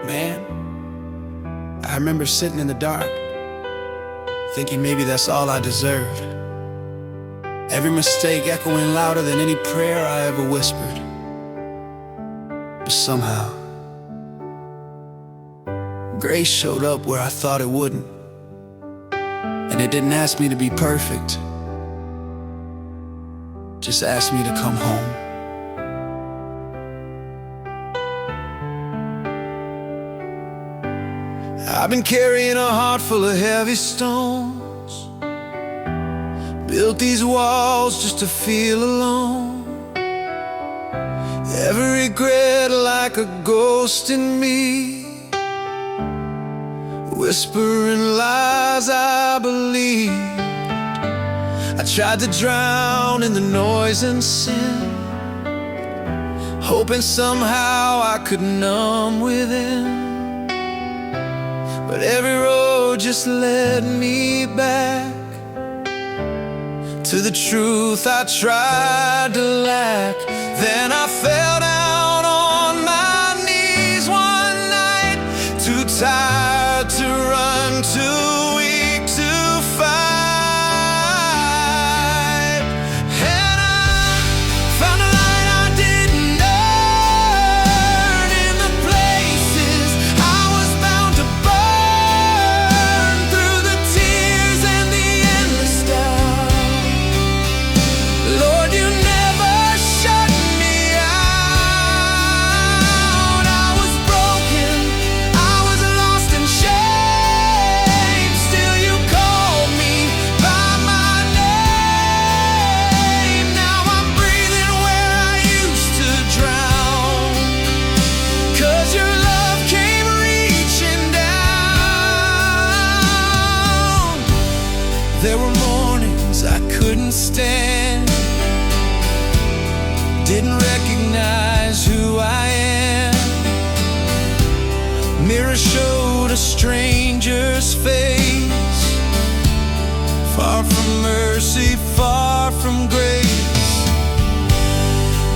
Man, I remember sitting in the dark, thinking maybe that's all I deserved. Every mistake echoing louder than any prayer I ever whispered. But somehow, grace showed up where I thought it wouldn't. And it didn't ask me to be perfect, just asked me to come home. I've been carrying a heart full of heavy stones, built these walls just to feel alone. Every regret like a ghost in me, whispering lies I believed. I tried to drown in the noise and sin, hoping somehow I could numb within. But every road just led me back to the truth I tried to lack. Then I fell down on my knees one night, too tired to run, too weak to fight. And I found a light I didn't earn in the places I was bound to burn, through the tears and the endless doubt. Lord, you never shut me out. I was broken, I was lost in shame. Still you called me by my name. Now I'm breathing where I used to drown, 'cause your love came reaching down. There were mornings I couldn't stand, didn't recognize who I am. Mirror showed a stranger's face, far from mercy, far from grace.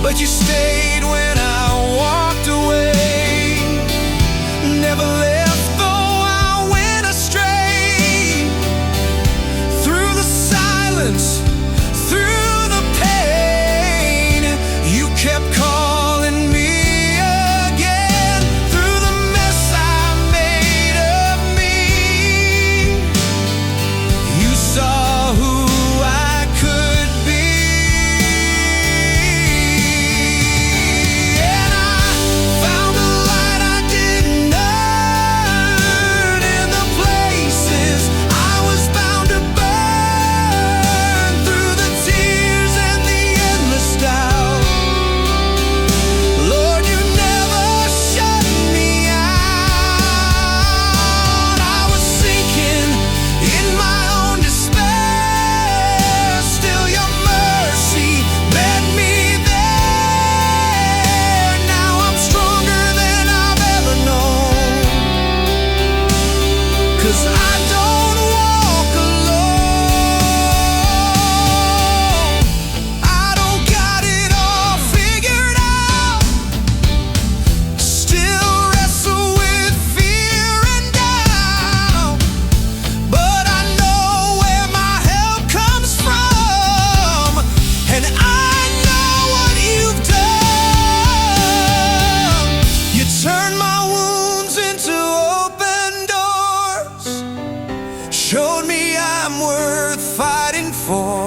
But you stayed when I walked away, never left though I went astray. Through the silence, through the pain, you kept calling me again. Through the mess I made of me, you saw who I could be. And I found a light I didn't earn in the places I was bound to burn, through the tears and the endless doubt. Lord, you never shut me out. I was sinking in my own despair, still your mercy met me there. Now I'm stronger than I've ever known, 'cause I don't walk alone. I don't got it all figured out, still wrestle with fear and doubt. But I know where my help comes from, and I know what you've done. You turned my wounds into open doors, showed me I'm worth fighting for.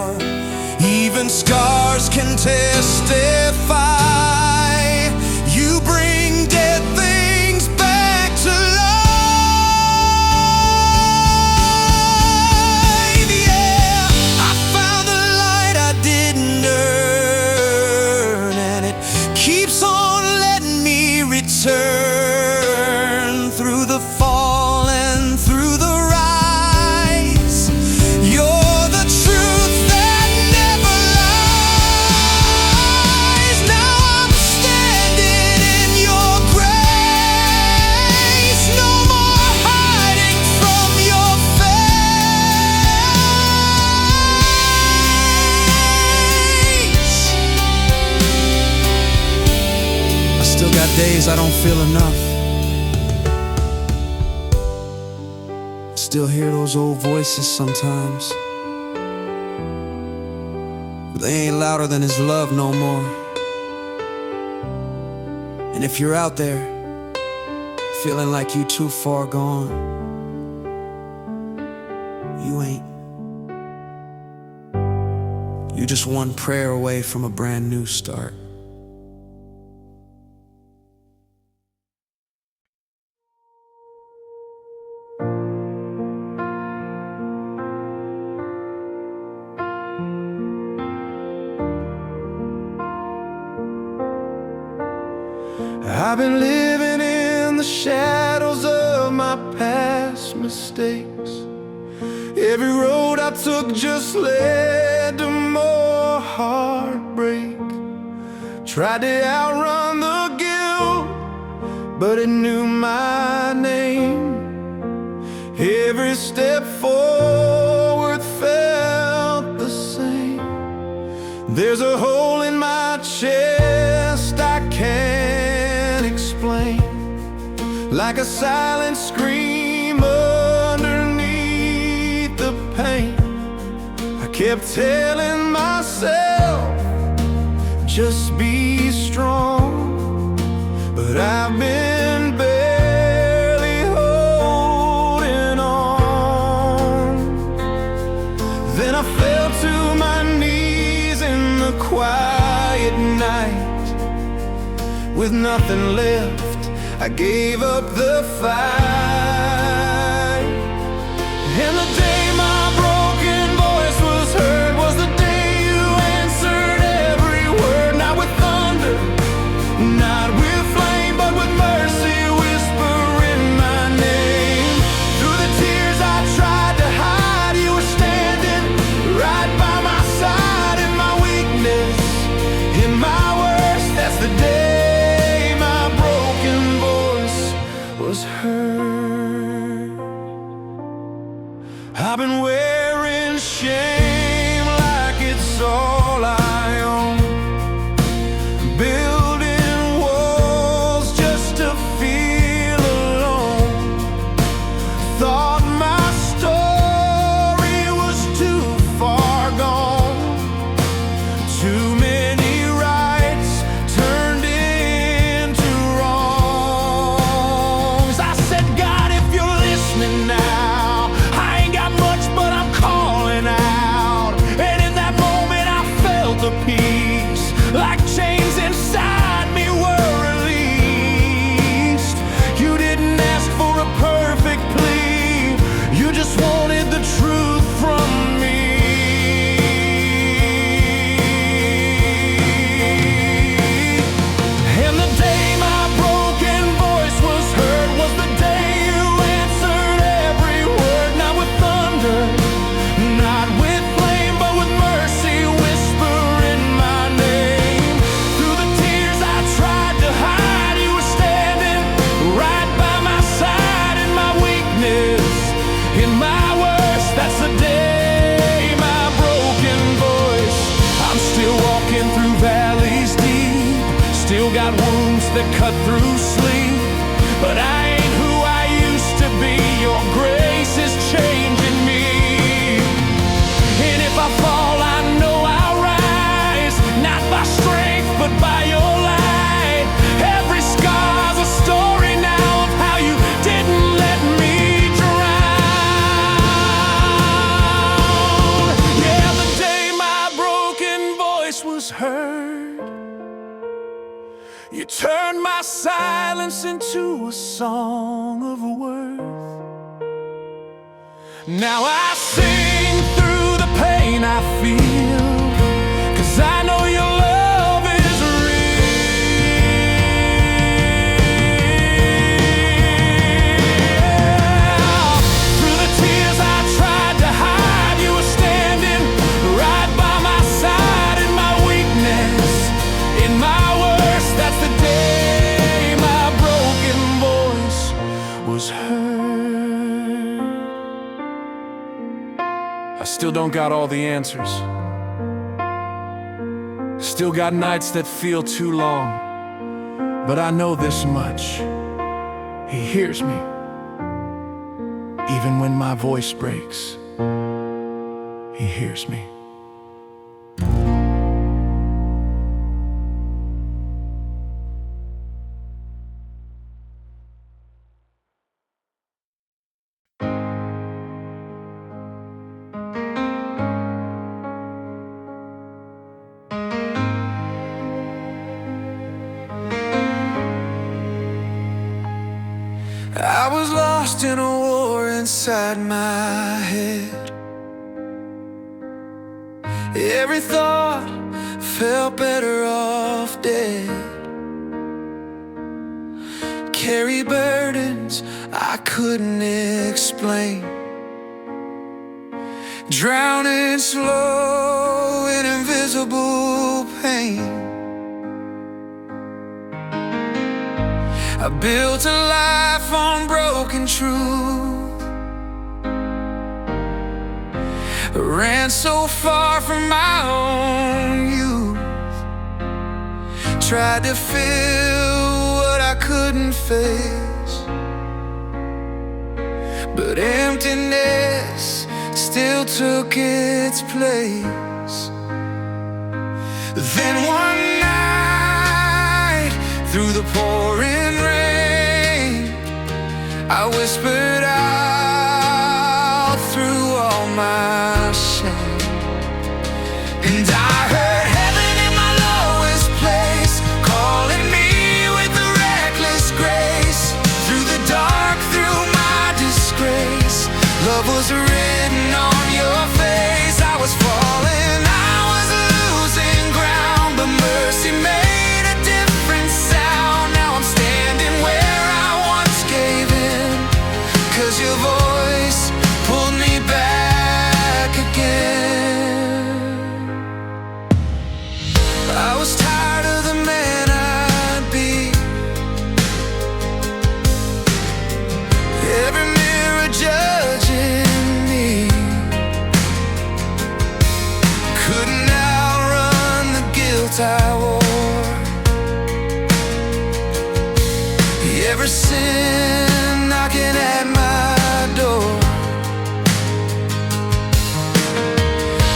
Even scars can testify. You bring dead things back to life. Yeah, I found the light I didn't earn, and it keeps on letting me return. Through the fall and through the rise, you're the truth that never lies. Now I'm standing in your grace, no more hiding from your face. I still got days I don't feel enough, still hear those old voices sometimes, but they ain't louder than his love no more. And if you're out there feeling like you too far gone, you ain't. You just one prayer away from a brand new start. I've been living in the shadows of my past mistakes. Every road I took just led to more heartbreak. Tried to outrun the guilt, but it knew my name. Every step forward felt the same. There's a hole in my chest I can't explain, like a silent scream underneath the pain. I kept telling myself, just be strong, but I've been barely holding on. Then I fell to my knees in the quiet night. With nothing left, I gave up the fight. And the day my broken voice was heard was the day you answered every word. Not with thunder, not with flame, but with mercy whispering my name. Through the tears I tried to hide, you were standing right by my side. In my weakness, in my worst, that's the day my broken voice was heard. I've been wearing shame like it's all I own, building walls just to feel alone. Thought my story was too far gone. Too many rights turned into wrongs. I said, God, if you're listening now, I ain't got much, but I'm calling out. And in that moment I felt the peace, like chains inside me were released. You didn't ask for a perfect plea, you just wanted the truth from me. And the day my broken voice was heard was the day you answered every word. Not with thunder, not with flame, but with mercy whispering my name. Through the tears I tried to hide, you were standing right by my side. In my weakness, in my worst, that's the day my broken voice. I'm still walking through valleys deep, still got wounds that cut through sleep, but I ain't who I used to be. Your grace is changing me. And if I fall, I know I'll rise, not by strength, but by your light. Every scar's a story now of how you didn't let me drown. Yeah, the day my broken voice was heard, you turned my silence into a song of worth. Now I sing through the pain I feel, 'cause I know your love is real. Through the tears I tried to hide, you were standing right by my side. In my weakness, in my worst, that's the day my broken voice was heard. I still don't got all the answers, still got nights that feel too long, but I know this much: He hears me. Even when my voice breaks, He hears me. I was lost in a war inside my head. Every thought felt better off dead. Carry burdens I couldn't explain, drowning slow in invisible pain. I built a life on broken truth, ran so far from my own youth, tried to fill what I couldn't face, but emptiness still took its place. Then one night, through the pouring rain, I whispered out through all my shame, and I heard heaven in my lowest place, calling me with a reckless grace. Through the dark, through my disgrace, love was written on your face. I was falling, I was losing ground, but mercy made a different sound. Now I'm standing where I once gave in, 'cause your voice pulled me back again. I was tired of the man I'd be, every mirror judging me. Couldn't outrun the guilt I wore, every sin knocking at my door.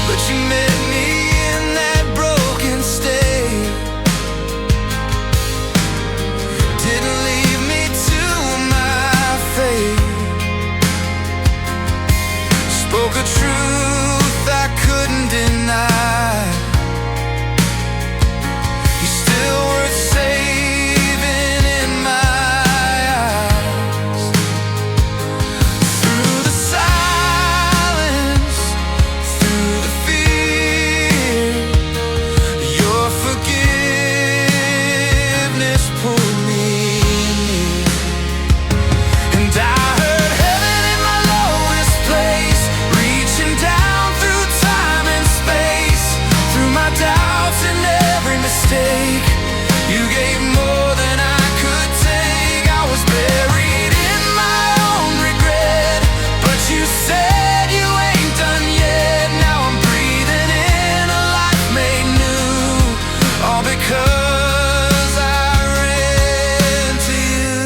But you met me in that broken state, didn't leave me to my fate, spoke a truth I couldn't deny. You're still worth saving in my eyes. Through the silence, through the fear, your forgiveness pulled me near. And I heard heaven in my lowest place, reaching down through time and space. Through my doubts and every mistake, you gave more than I could take. I was buried in my own regret, but you said you ain't done yet. Now I'm breathing in a life made new, all because I ran to you.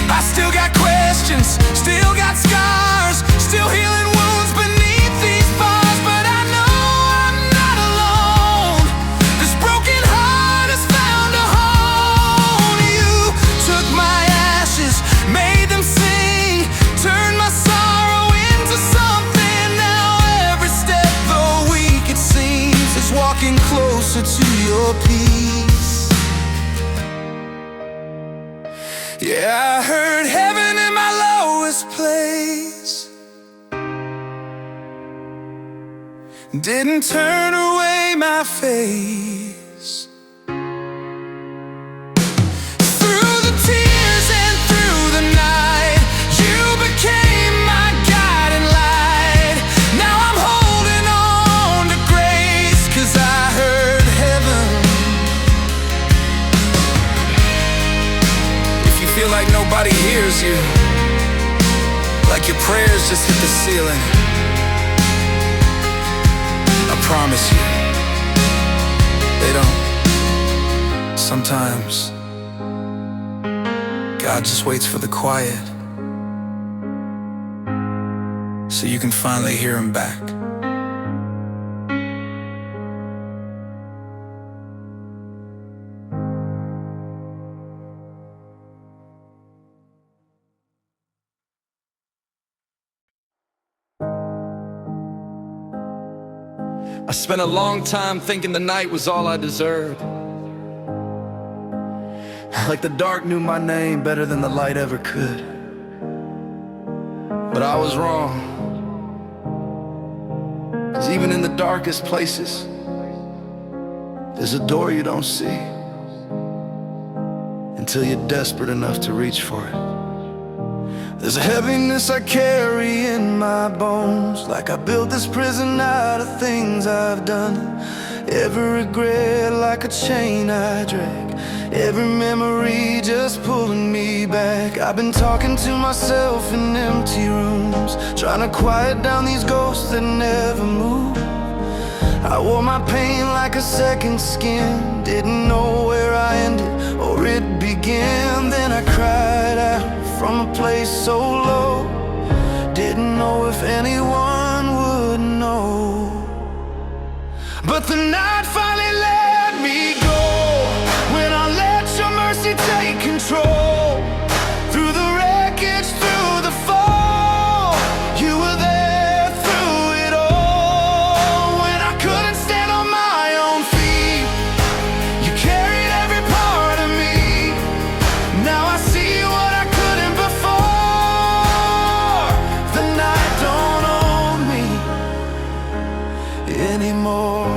I still got questions, still got scars, still healing wounds beneath these bars, but I know I'm not alone. This broken heart has found a home. You took my ashes, made them sing, turned my sorrow into something. Now every step, though weak it seems, is walking closer to your peace. Yeah, I heard heaven in my lowest place, didn't turn away my face. Through the tears and through the night, you became my guiding light. Now I'm holding on to grace, 'cause I heard heaven. If you feel like nobody hears you, like your prayers just hit the ceiling, I promise you, they don't. Sometimes God just waits for the quiet, so you can finally hear him back. I spent a long time thinking the night was all I deserved. Like the dark knew my name better than the light ever could. But I was wrong, 'cause even in the darkest places, there's a door you don't see until you're desperate enough to reach for it. There's a heaviness I carry in my bones, like I built this prison out of things I've done. Every regret like a chain I drag, every memory just pulling me back. I've been talking to myself in empty rooms, trying to quiet down these ghosts that never move. I wore my pain like a second skin, didn't know where I ended or it began. Then I cried out from a place so low, didn't know if anyone would know. But the night finally let me go, when I let your mercy take control. Through the wreckage, through the fall, you were there through it all. When I couldn't stand on my own feet, you carried every part of me. Now I see what I couldn't before. The night don't own me anymore.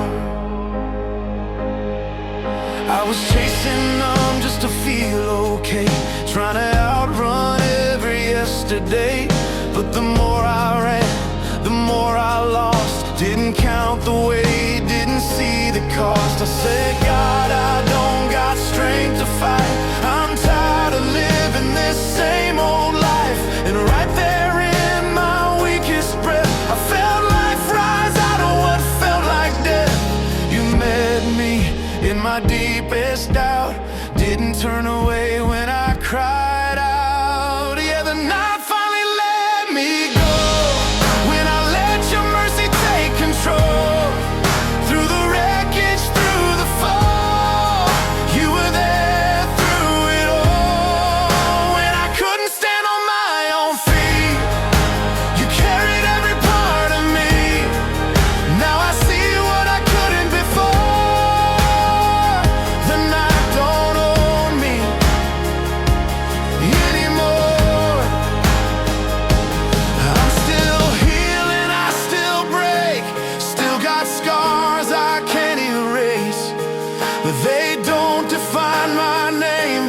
I was chasing them just to feel okay, trying to outrun every yesterday. But the more I ran, the more I lost. Didn't count the way, didn't see the cost. I said, God, I don't got strength to fight. I'm tired of living this same old life. And right there in my weakest breath, I felt life rise out of what felt like death. You met me in my deepest doubt, didn't turn away when I cried out. Yeah, the night finally let me go, when I let your mercy take control. Through the wreckage, through the fall, you were there through it all. When I couldn't stand on my own feet, you carried every part of me. Now I see what I couldn't before. The night don't own me anymore. I'm still healing, I still break, still got scars I can't erase, but they don't define my name.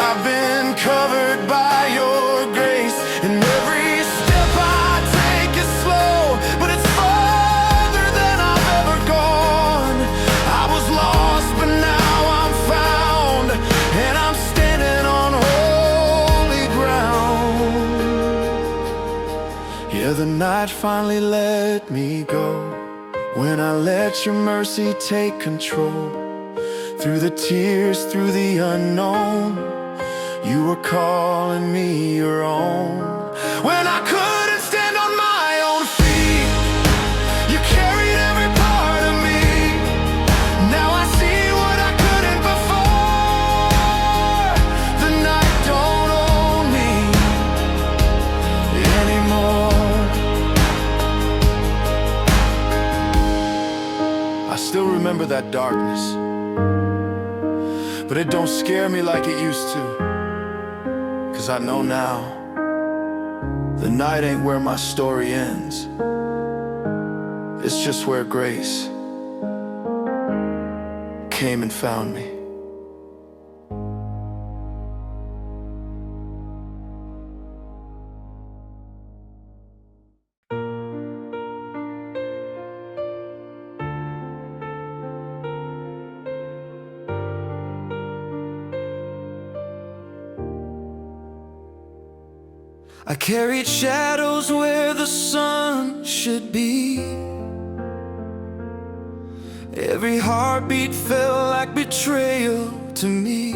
I've been covered by your grace, and every step I take is slow, but it's farther than I've ever gone. I was lost, but now I'm found, and I'm standing on holy ground. Yeah, the night finally let me go, when I let your mercy take control. Through the tears, through the unknown, you were calling me your own. When I couldn't stand on my own feet, you carried every part of me. Now I see what I couldn't before. The night don't own me anymore. I still remember that darkness, but it don't scare me like it used to. 'Cause I know now, the night ain't where my story ends. It's just where grace came and found me. I carried shadows where the sun should be. Every heartbeat felt like betrayal to me.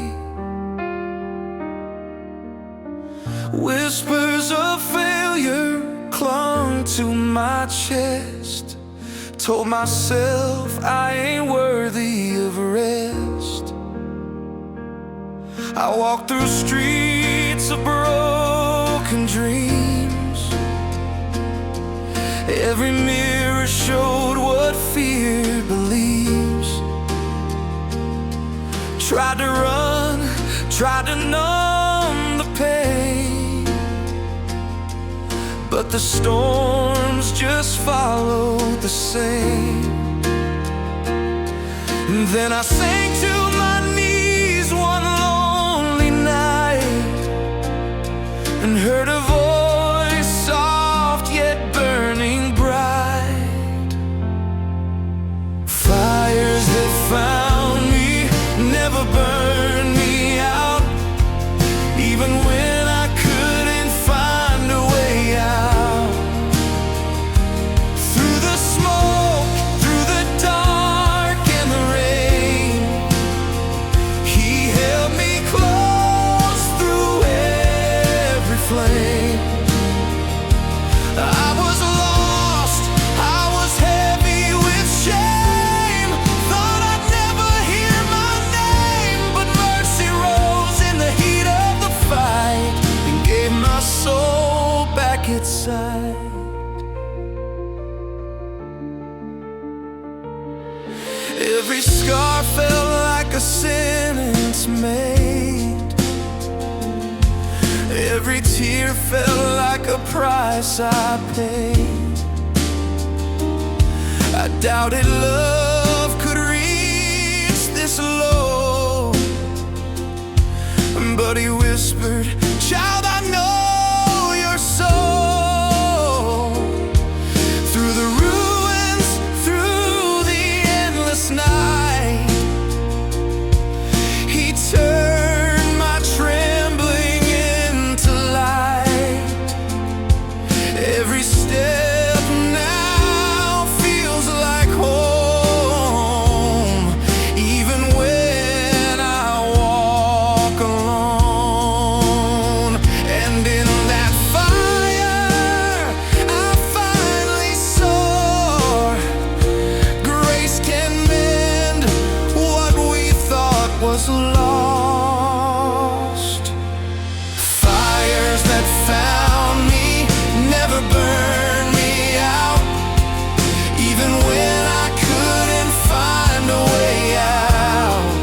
Whispers of failure clung to my chest. Told myself I ain't worthy of rest. I walked through streets of broken dreams. Every mirror showed what fear believes. Tried to run, tried to numb the pain, but the storms just followed the same. And then I sank to my knees one lonely night and heard a voice soft yet burning bright. Fires that found me never burned me out, even when I couldn't find a way out. Through the smoke, through the dark and the rain, He held me close through every flame. I was lost, I was heavy with shame. Thought I'd never hear my name, but mercy rose in the heat of the fight and gave my soul back its sight. Every scar felt like a sentence made. Every tear felt like a price I paid. I doubted love could reach this low, but He whispered, "Child, I know your soul." Through the ruins, through the endless night, He turned my trembling into light. Every step now feels like home, even when I walk alone. And in that fire, I finally saw grace can mend what we thought was lost. Fires that found me never burned me out, even when I couldn't find a way out.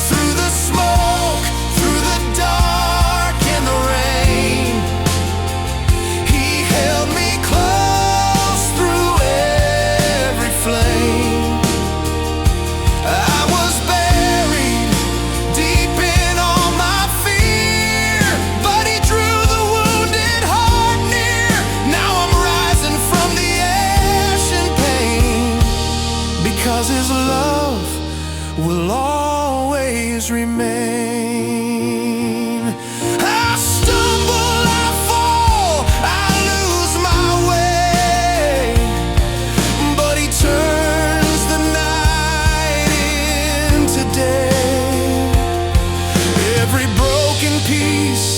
Through the smoke, through the dark and the rain, He held me close through every flame. I was buried deep in all my fear, but He drew the wounded heart near. Now I'm rising from the ash and pain, because His love will always remain. I stumble, I fall, I lose my way, but He turns the night into day. Every broken piece,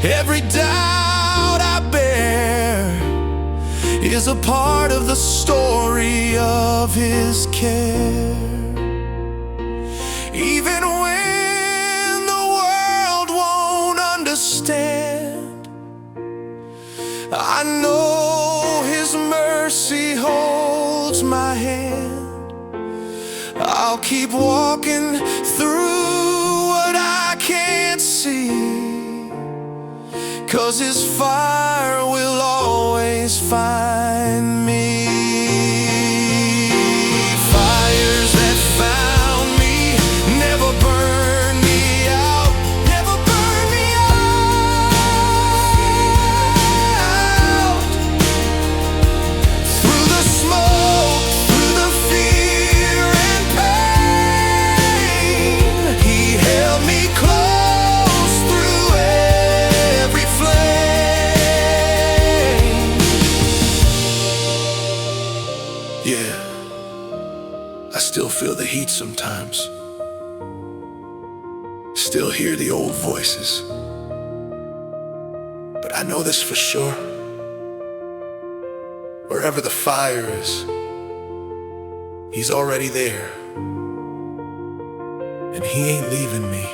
every doubt I bear is a part of the story of His care. Even when the world won't understand, I know His mercy holds my hand. I'll keep walking through what I can't see, 'cause His fire will always find me. Fires that found me never burned me out, never burned me out. Through the smoke, through the fear and pain, He held me close through every flame. Yeah, I still feel the heat sometimes. Still hear the old voices. I know this for sure. Wherever the fire is, He's already there. And He ain't leaving me.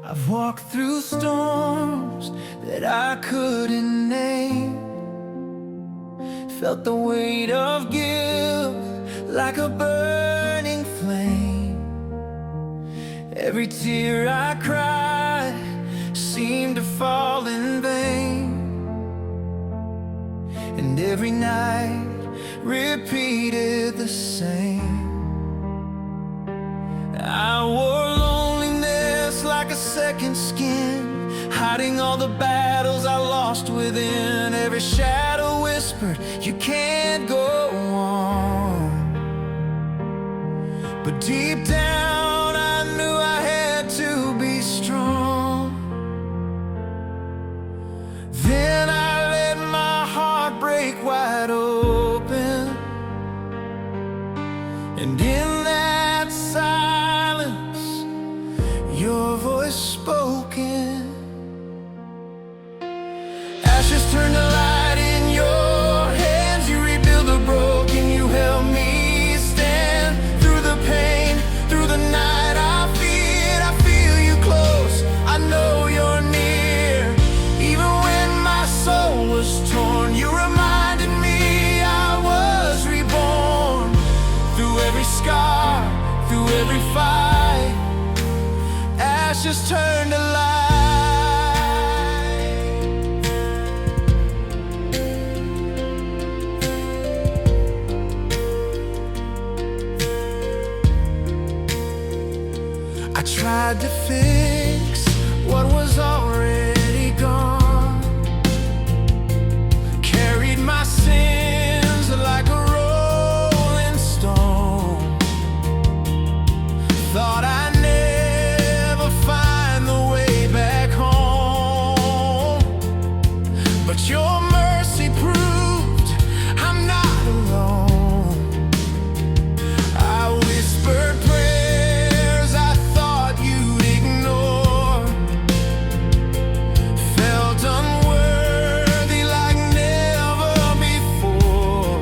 I've walked through storms that I couldn't name, felt the weight of guilt like a burning flame. Every tear I cried seemed to fall in vain, and every night repeated the same. I wore loneliness like a second skin, hiding all the battles I lost within. Every shadow whispered, you can't go on. But deep down I knew I had to be strong. Then I let my heart break wide open, and in that silence your voice spoken. Ashes turned to light in your hands. You rebuild the broken. You help me stand through the pain, through the night. I feel you close. I know you're near. Even when my soul was torn, you reminded me I was reborn. Through every scar, through every fight, ashes turn to light. I tried to fix what was already gone, carried my sins like a rolling stone, thought I'd never find the way back home. But your mercy proved I'm not alone. I whispered prayers I thought you'd ignore, felt unworthy like never before.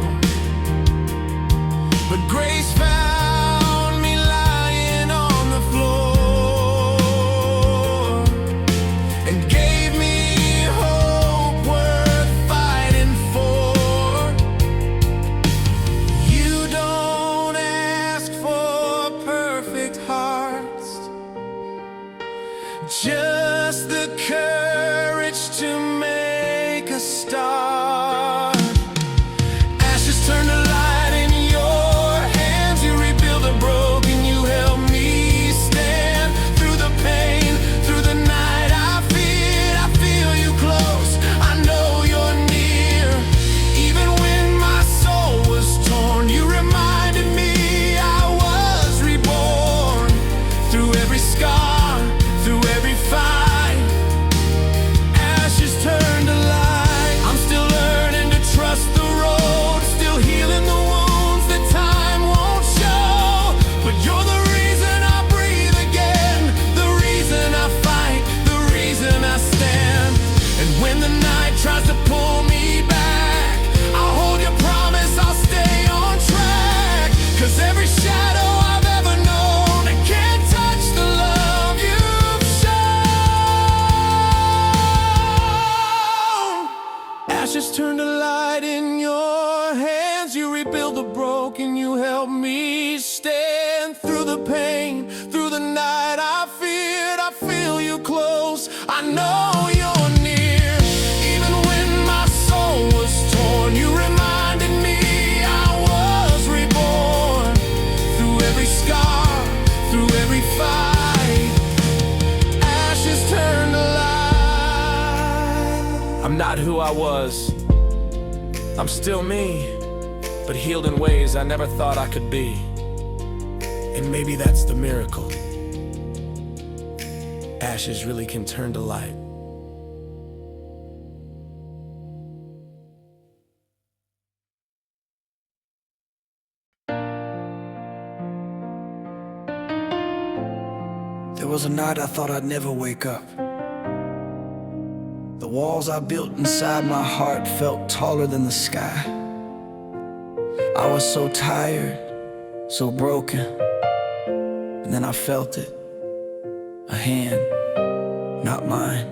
But grace found me lying on the floor and gave me hope worth fighting for. You don't ask for perfect hearts, just the courage to make a start. Ashes turn to light in your hands. You rebuild the broken. You help me stand through the pain, through the night. I feel you close. I know you're near. Even when my soul was torn, you reminded me I was reborn. Through every scar, through every fight, ashes turn to light. I'm still learning to trust the road, still healing the wounds that time won't show. But you're the reason I breathe again, the reason I fight, the reason I stand. And when the night tries to pull me back, I'll hold your promise, I'll stay on track. 'Cause every shadow I've ever known, it can't touch the love you've shown. Ashes turn to light in your hands. You rebuild the broken. You help me stand through the pain, through the night. I feel you close. I know you're near. Even when my soul was torn, you reminded me I was reborn. Through every scar, through every fight, ashes turn to light. I'm not who I was. I'm still me. but healed in ways I never thought I could be. And maybe that's the miracle. Ashes really can turn to light. There was a night I thought I'd never wake up. The walls I built inside my heart felt taller than the sky. I was so tired, so broken, and then I felt it. A hand, not mine,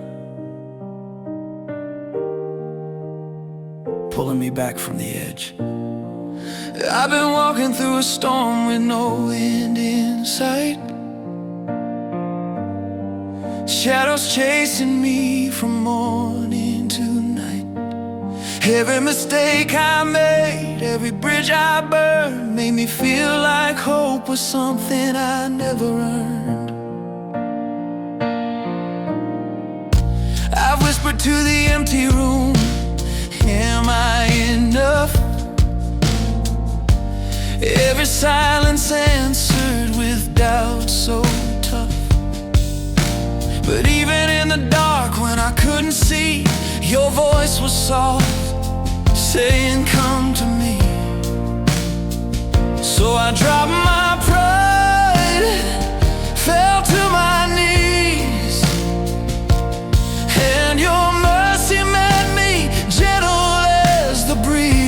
pulling me back from the edge. I've been walking through a storm with no wind in sight. Shadows chasing me from morning to night. Every mistake I made, every bridge I burned, made me feel like hope was something I never earned. I've whispered to the empty room, am I enough? Every silence answered with doubt so tough. But even in the dark when I couldn't see, your voice was soft, saying come to me. So I dropped my pride, fell to my knees, and your mercy met me gentle as the breeze.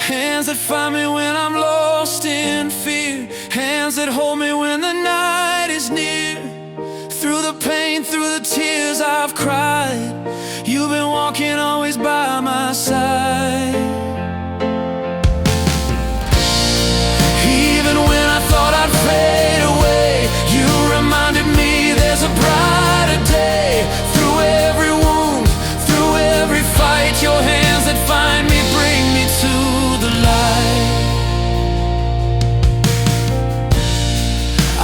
Hands that find me when I'm lost in fear, hands that hold me when the night is near. Through the pain, through the tears I've cried, you've been walking always by my side. Even when I thought I'd fade away, you reminded me there's a brighter day. Through every wound, through every fight, your hands that find me bring me to the light.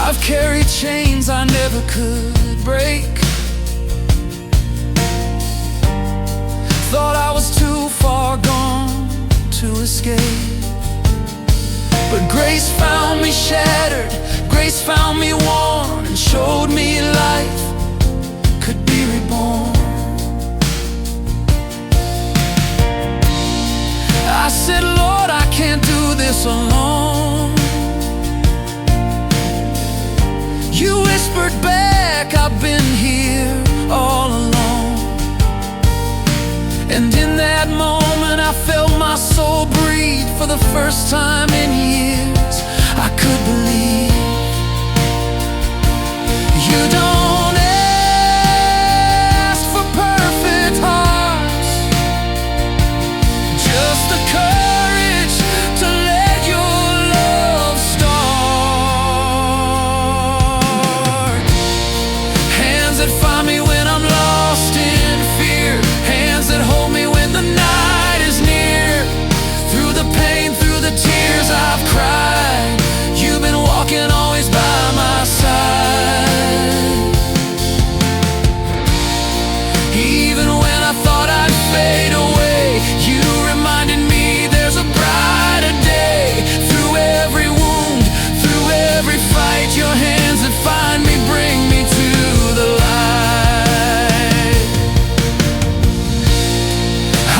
I've carried chains I never could break. Thought I was too far gone to escape. But grace found me shattered, grace found me worn, and showed me life could be reborn. I said, Lord, I can't do this alone. You whispered back, I've been here all along. And in that moment I felt my soul breathe. For the first time in years I could believe. You don't ask for perfect hearts, just the courage to let your love start. Hands that find me when I'm lost in fear, hands that hold me when the night is near. Through the pain, through the tears I've cried, you've been walking always by my side. Even when I thought I'd fade away, you reminded me there's a brighter day. Through every wound, through every fight, your hands that find me bring me to the light.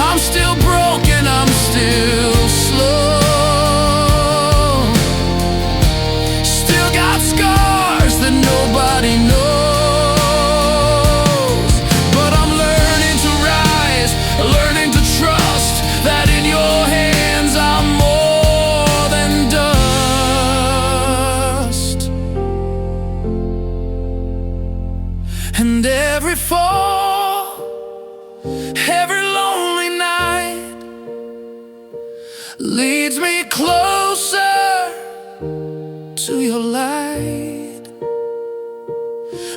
I'm still broken, I'm still slow, still got scars that nobody knows. But I'm learning to rise, learning to trust that in your hands I'm more than dust. And every fall, every lonely night leads me closer to your light.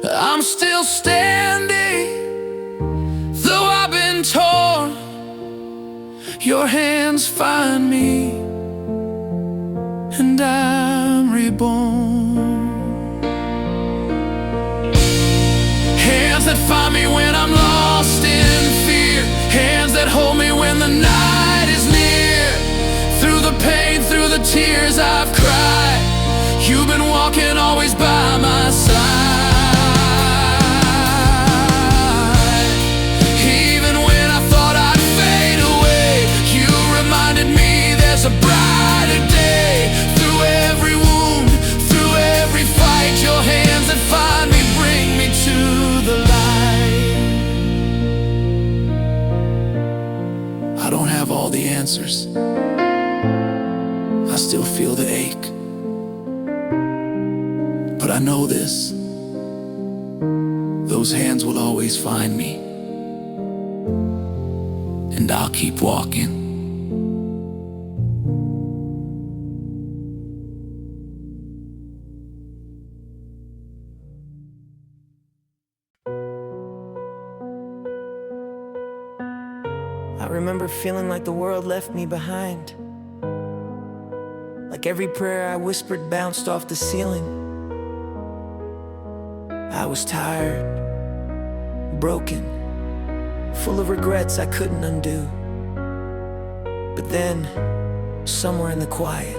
I'm still standing, though I've been torn. Your hands find me, and I'm reborn. Hands that find me when I'm lost in fear, hands that hold me when the night is near. Through the pain, through the tears I've cried, you've been walking always by my side. Even when I thought I'd fade away, you reminded me there's a brighter day. Through every wound, through every fight, your hands that find me bring me to the light. I don't have all the answers, I still feel the ache, but I know this: those hands will always find me, and I'll keep walking. I remember feeling like the world left me behind, like every prayer I whispered bounced off the ceiling. I was tired, broken, full of regrets I couldn't undo. But then, somewhere in the quiet,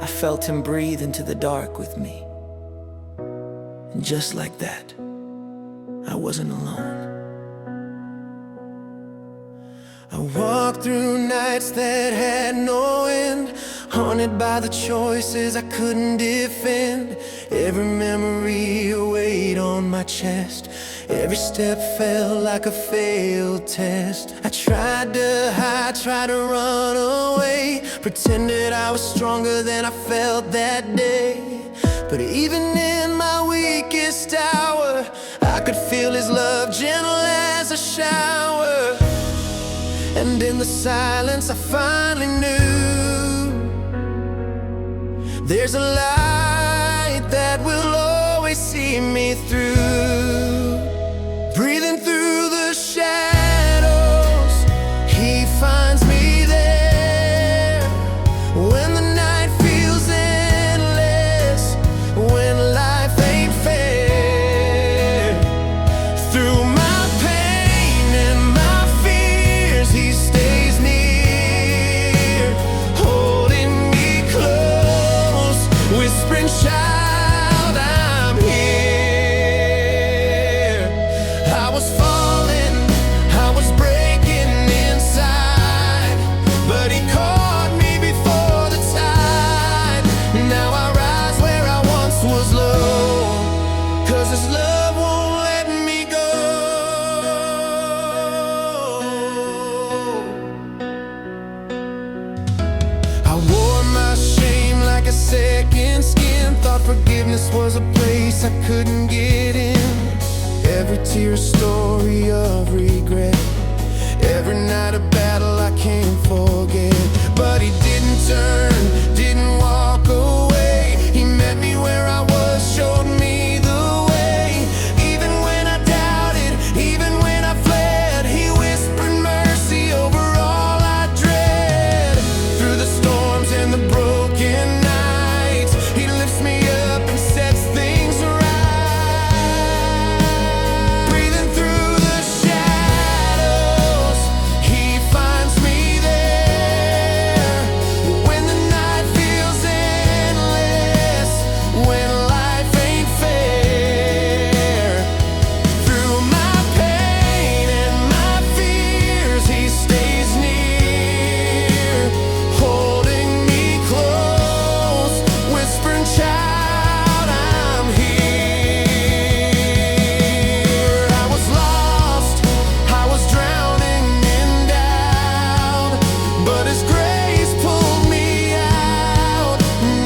I felt him breathe into the dark with me. And just like that, I wasn't alone. I walked through nights that had no end, haunted by the choices I couldn't defend. Every memory a weight on my chest, every step felt like a failed test. I tried to hide, tried to run away, pretended I was stronger than I felt that day. But even in my weakest hour, I could feel his love gentle as a shower. And in the silence I finally knew there's a light that will always see me through. Breathing through the shadows, he finds me there. When the night feels endless, when life ain't fair. Through my pain and my fears, he stays near, holding me close, whispering, "Child, I'm here." I was falling, I was breaking inside, but he caught me before the tide. Now I rise where I once was low, 'cause his love won't let me go. I wore my shame like a second skin, thought forgiveness was a place I couldn't get in. Every tear a story of regret, every night a battle I can't forget. But he didn't turn, didn't walk away. He met me where I was, showed me the way. Even when I doubted, even when I fled, he whispered mercy over all I dread. Through the storms and the broken nights, he lifts me up and sets things right. Breathing through the shadows, he finds me there. When the night feels endless, when life ain't fair. Through my pain and my fears, he stays near, holding me close, whispering, "Child, I'm here." I was lost, I was drowning in doubt, but his grace pulled me out.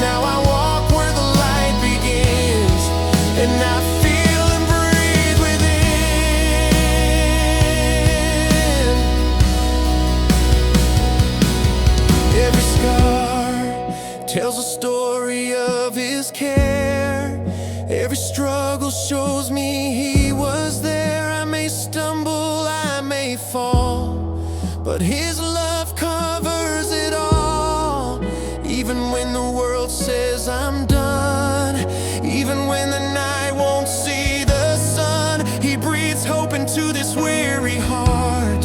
Now I walk where the light begins, and I feel him breathe within. Every scar tells a story of his care. Every struggle shows me he was there. I may stumble, I may fall, but his love covers it all. Even when the world says I'm done, even when the night won't see the sun, he breathes hope into this weary heart.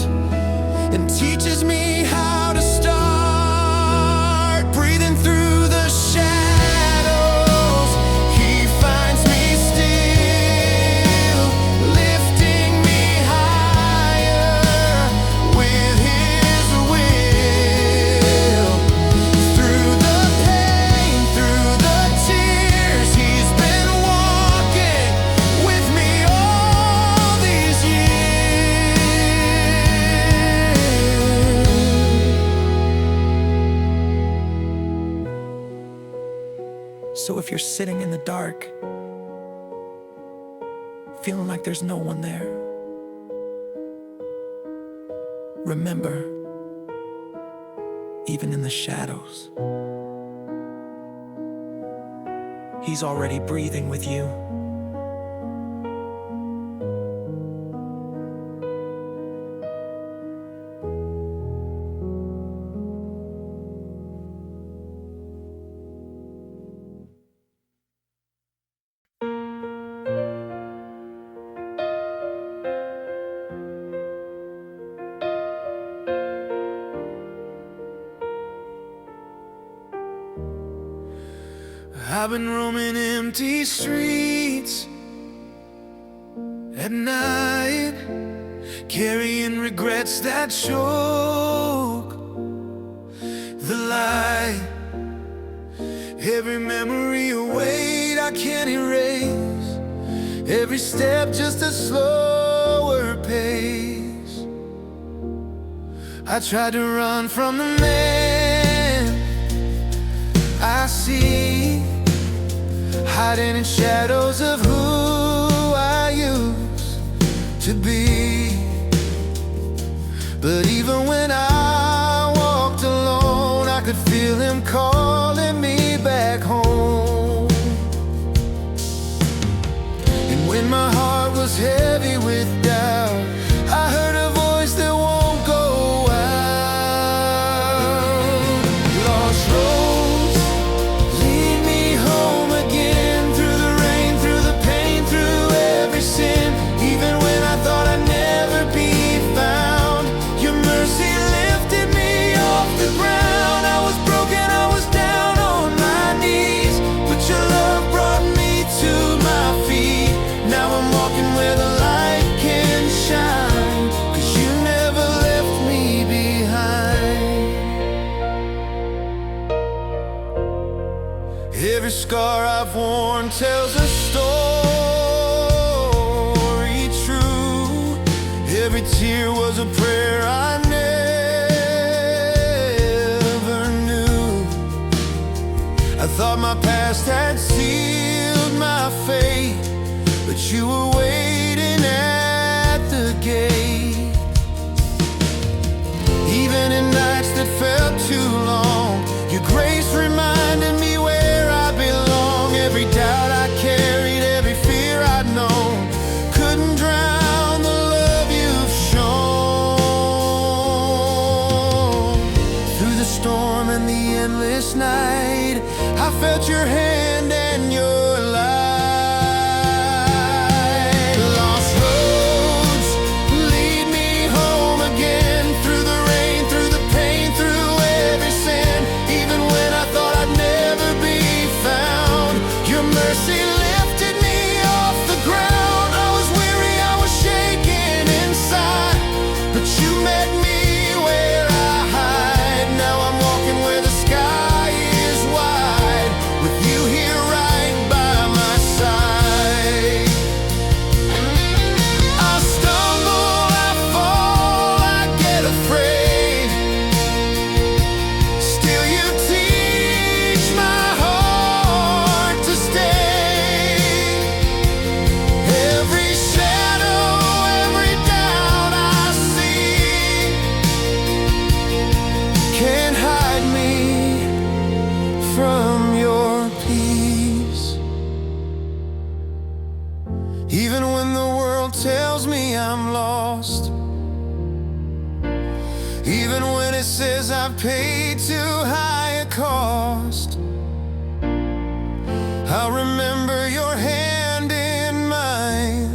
sitting in the dark, feeling like there's no one there, remember, even in the shadows, He's already breathing with you. I've been roaming empty streets at night, carrying regrets that choke the light. Every memory a weight I can't erase, every step just a slower pace. I tried to run from the man I see, hiding in shadows of who I used to be. But even when I walked alone, I could feel him calling me back home. And when my heart was heavy with doubt, I heard a voice that won't go out. Lost roads lead me home again, through the rain, through the pain, through every sin. Even when I thought I'd never be found, your mercy lifted me off the ground. I was broken, I was down on my knees, but your love brought me to my feet. Now I'm walking where the light can shine, 'cause you never left me behind. Every scar I've worn tells a story true. Every tear was a prayer I never knew. I thought my past had sealed my fate, but you were waiting at the gate. Even in nights that felt too long, your grace reminded me where I belong. Every doubt I carried, every fear I'd known, couldn't drown the love you've shown. Through the storm and the endless night, I felt your hand and your light. Lost roads lead me home again, through the rain, through the pain, through every sin. Even when I thought I'd never be found, your mercy lifted me off the ground. I was weary, I was shaking inside, but you met me where I hide. Now I'm walking where the sky is wide, with you here right by my side. I stumble, I fall, I get afraid. Still you teach my heart to stay. Every shadow, every doubt I see can't hide me from your peace. Even when the world tells me I'm lost, even when it says I've paid too high a cost, I'll remember your hand in mine,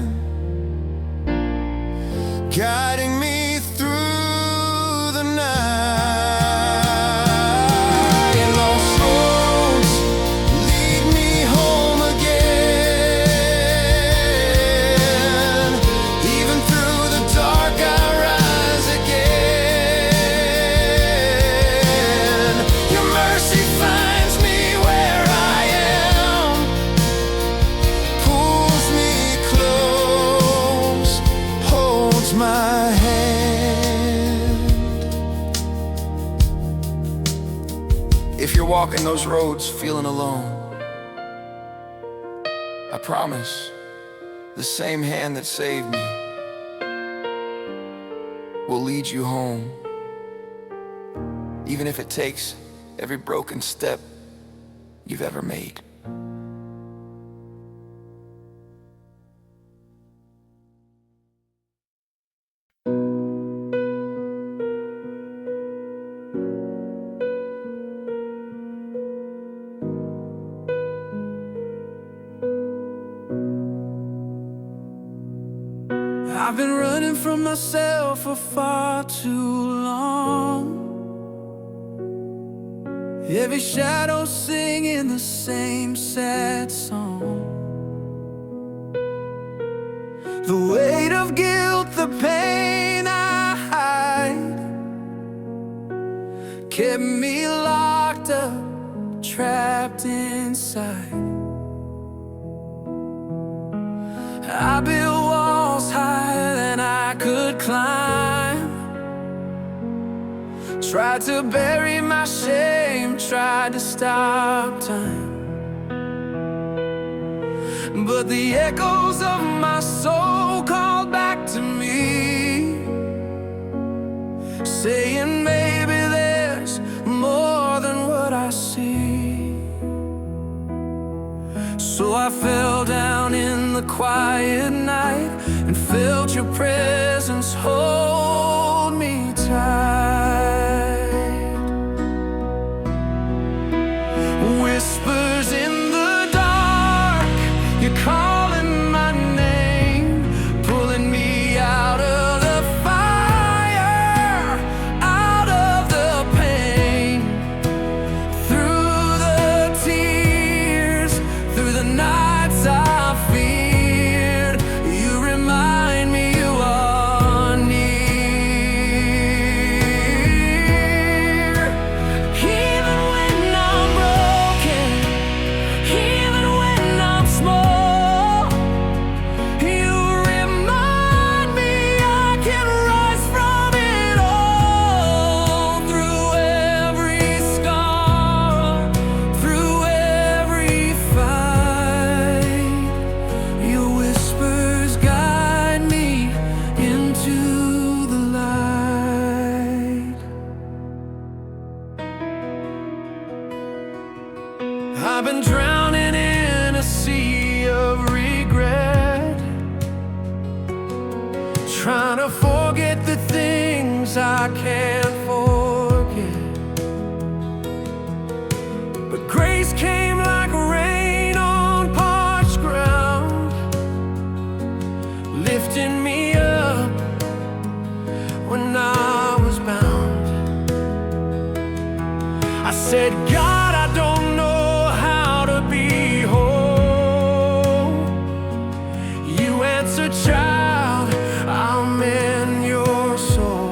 guiding me through the night. Lost roads lead me home again. Even through the dark I rise again. Your mercy finds me where I am, pulls me close, holds my hand. If you're walking those roads feeling alone, I promise, the same hand that saved me will lead you home, even if it takes every broken step you've ever made. I've been running from myself for far too long. Every shadow singing the same sad song. The weight of guilt, the pain I hide, kept me locked up, trapped inside. I built walls higher than I could climb, tried to bury my shame, tried to stop time. But the echoes of my soul called back to me, saying maybe there's more than what I see. So I fell down in the quiet night and felt your presence hold me tight. Whispers in the dark, you're calling my name, pulling me out of the fire, out of the pain, through the tears, through the nights I feared. You remind me you are near. Even when I'm broken, even when I'm small, you remind me I can rise from it all. Through every scar, through every fight, your whispers guide me into the light. I've been drowning in a sea of regret, trying to forget the things I can't forget. But grace came like rain on parched ground, lifting me up when I was bound. I said, God, I don't know how to be whole. You answered, child, I'll mend your soul.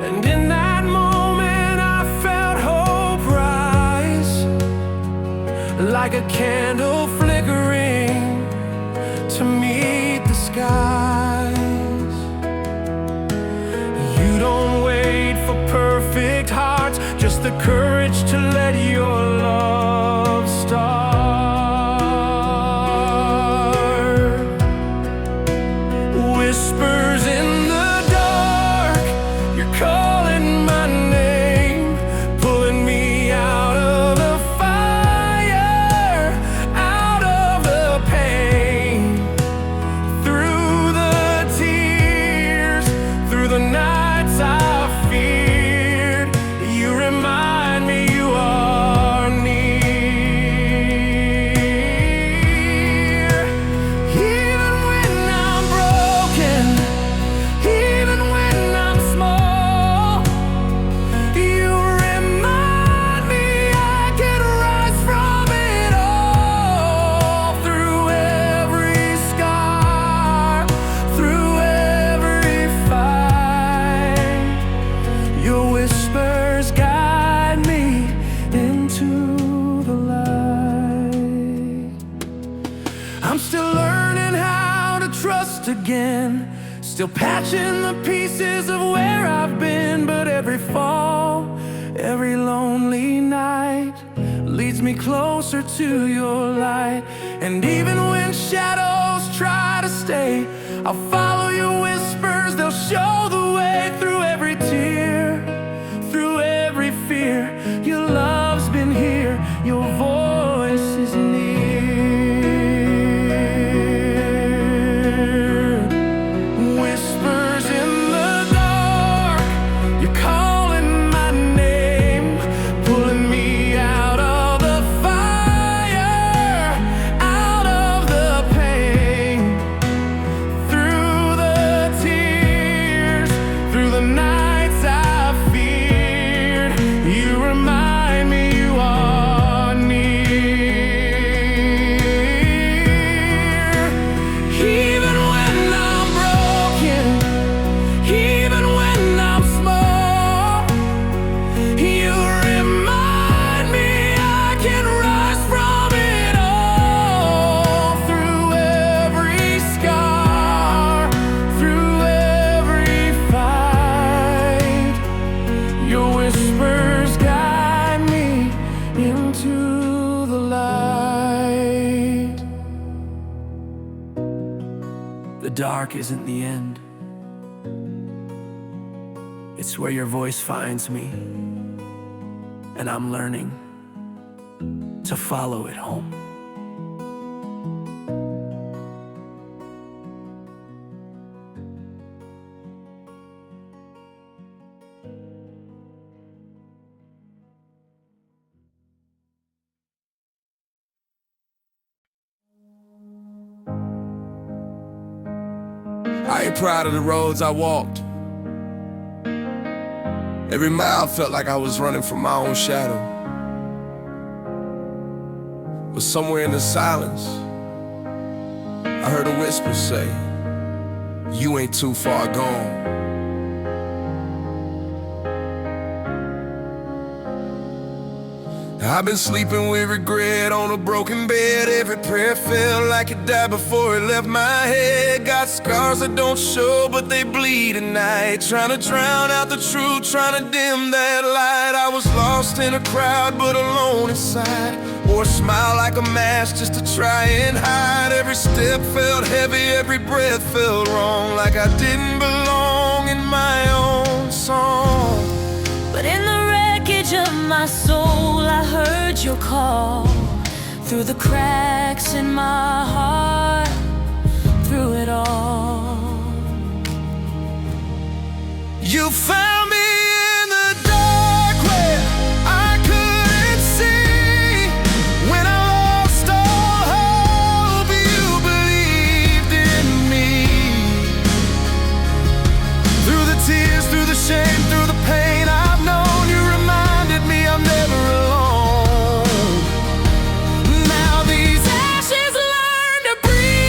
And in that moment I felt hope rise, like a candle flickering to meet the skies. You don't wait for perfect hearts, just the courage to let your love start. Whispers in the dark, you're calling my name, pulling me out of the fire, out of the pain, through the tears, through the nights I feared. You remind me you are near. Even when I'm broken, even when I'm small, you remind me I can rise from it all. Through every scar, through every fight, your whispers guide me into the light. I'm still learning how to trust again, still patching the pieces of where I've been. But every fall, every lonely night leads me closer to your light. And even when shadows try to stay, I'll follow your whispers, they'll show the way. Through every tear, through every fear, your love's been here, your voice is near. Whispers in the dark, you're calling my name, pulling me out of the fire, out of the pain. Through the tears, through the nights I've feared, you remind me you are near. Even when I'm broken, even when I'm small, you remind me I can rise from it all. Through every scar, through every fight, your whispers guide me into the light. The dark isn't the end. It's where your voice finds me, and I'm learning to follow it home. I ain't proud of the roads I walked. Every mile felt like I was running from my own shadow. But somewhere in the silence, I heard a whisper say, you ain't too far gone. I've been sleeping with regret on a broken bed. Every prayer felt like it died before it left my head. Got scars that don't show, but they bleed at night. Trying to drown out the truth, trying to dim that light. I was lost in a crowd, but alone inside. Wore a smile like a mask just to try and hide. Every step felt heavy, every breath felt wrong, like I didn't belong in my own song. But in the wreckage of my soul, I heard your call. Through the cracks in my heart, through it all, you found me in the dark where I couldn't see. When I lost all hope, you believed in me. Through the tears, through the shame, through the pain I've known, you reminded me I'm never alone. Now these ashes learn to breathe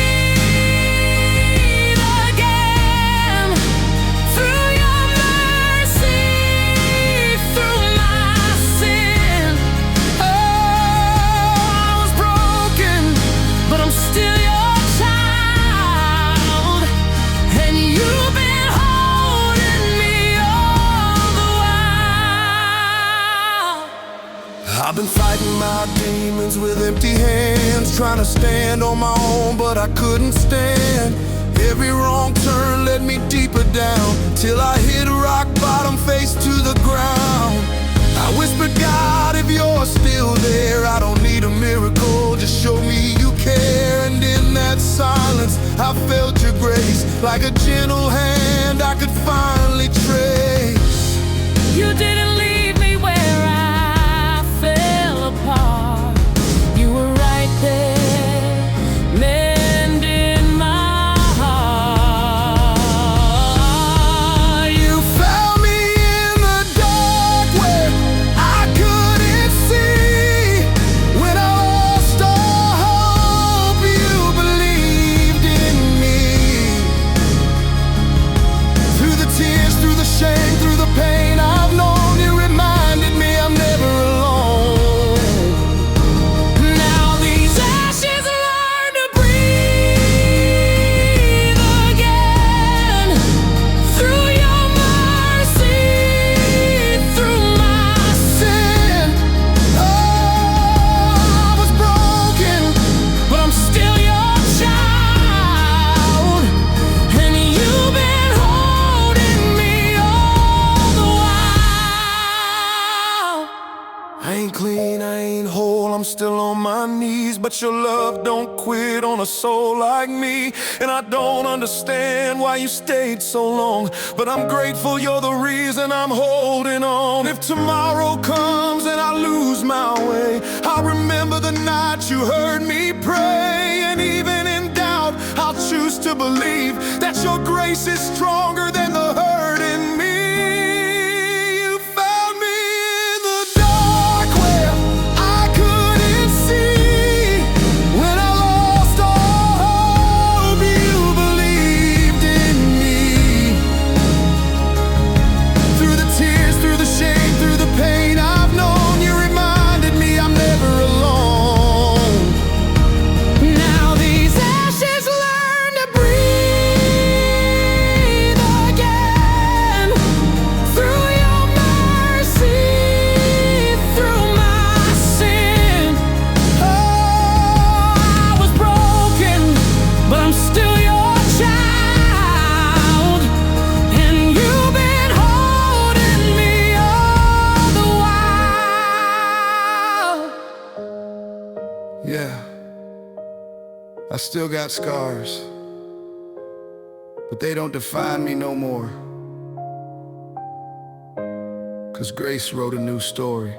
again. Through your mercy, through my sin. Oh, I was broken, but I'm still your child. And you've been holding me all the while. I've been fighting my demons with empty hands, trying to stand on my own, but I couldn't stand. Every wrong turn led me deeper down, till I hit rock bottom, face to the ground. I whispered, God, if you're still there, I don't need a miracle, just show me you care. And in that silence, I felt your grace, like a gentle hand I could finally trace. You didn't leave me where I fell apart. You were right there, mending my heart. You found me in the dark where I couldn't see. When I lost all hope, you believed in me. Through the tears, through the shame, through the pain I've known, you but your love don't quit on a soul like me. And I don't understand why you stayed so long, but I'm grateful you're the reason I'm holding on. If tomorrow comes and I lose my way, I'll remember the night you heard me pray. And even in doubt, I'll choose to believe that your grace is stronger than the hurt in me. You found me in the dark where I couldn't see. When I lost all hope, you believed in me. Through the tears, through the shame, through the pain I've known, you reminded me I'm never alone. Now these ashes learn to breathe again. Through your mercy, through my sin. Oh, I was broken, but I'm still your child. And you've been holding me all the while. Yeah, I still got scars, but they don't define me no more. 'Cause grace wrote a new story,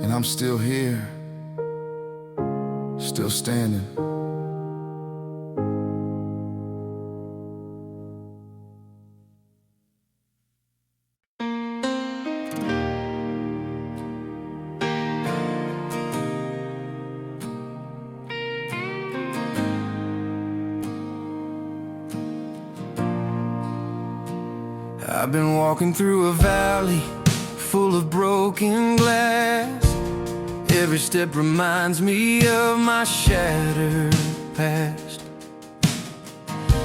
and I'm still here, still standing. I've been walking through a valley full of broken glass. Every step reminds me of my shattered past.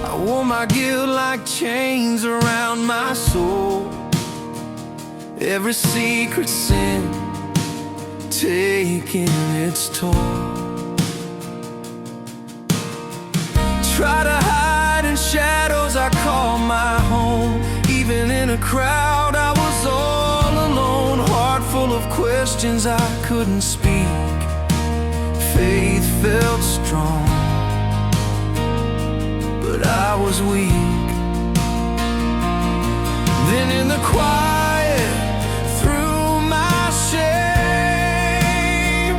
I wore my guilt like chains around my soul. Every secret sin taking its toll. Try to hide in shadows I call my home. Even in a crowd I was all alone. Heart full of questions I couldn't speak. Faith felt strong, but I was weak. Then in the quiet, through my shame,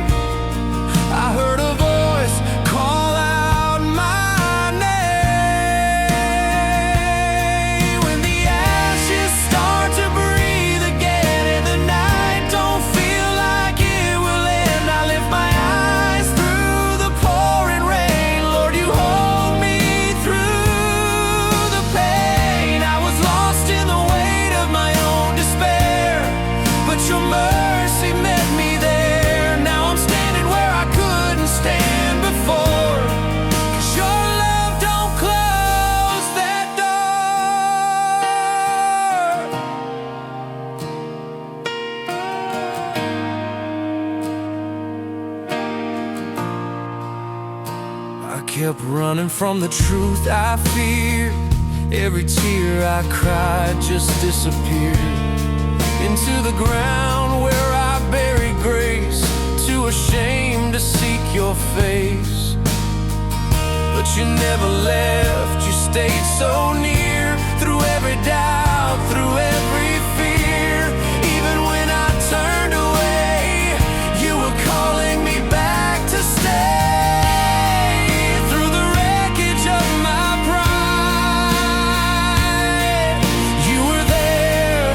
I heard a voice call out my name. When the ashes start to breathe again and the night don't feel like it will end, I lift my eyes through the pouring rain. Lord, you hold me through the pain. I was lost in the weight of my own despair, but your mercy met me there. Now I'm standing where I couldn't stand before. 'Cause your love don't close that door. I kept running from the truth I feared. Every tear I cried just disappeared into the ground where I buried grace, too ashamed to seek your face. But you never left, you stayed so near. Through every doubt, through every fear, even when I turned away, you were calling me back to stay. Through the wreckage of my pride, you were there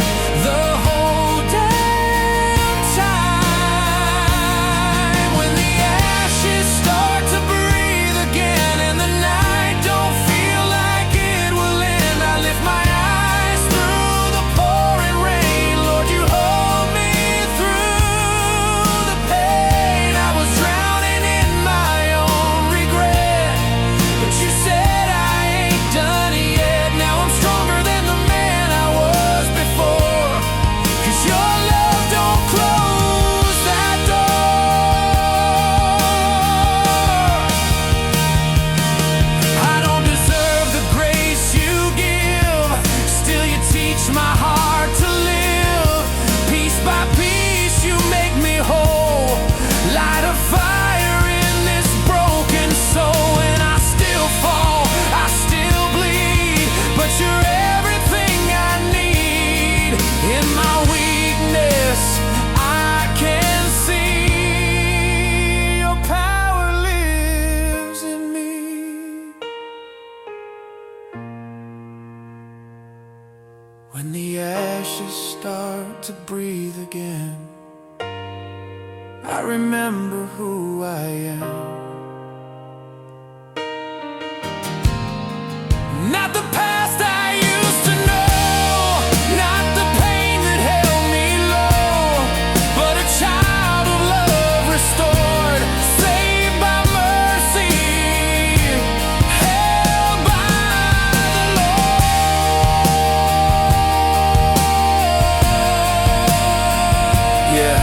the whole damn time. When the ashes start to breathe again and the night don't feel like it will end, I lift my eyes who I am. Not the past I used to know, not the pain that held me low, but a child of love restored, saved by mercy, held by the Lord. Yeah,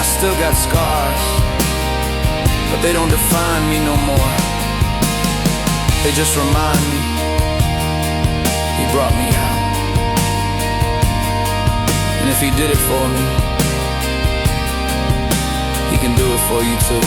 I still got scars, but they don't define me no more. They just remind me He brought me out. And if He did it for me, He can do it for you too.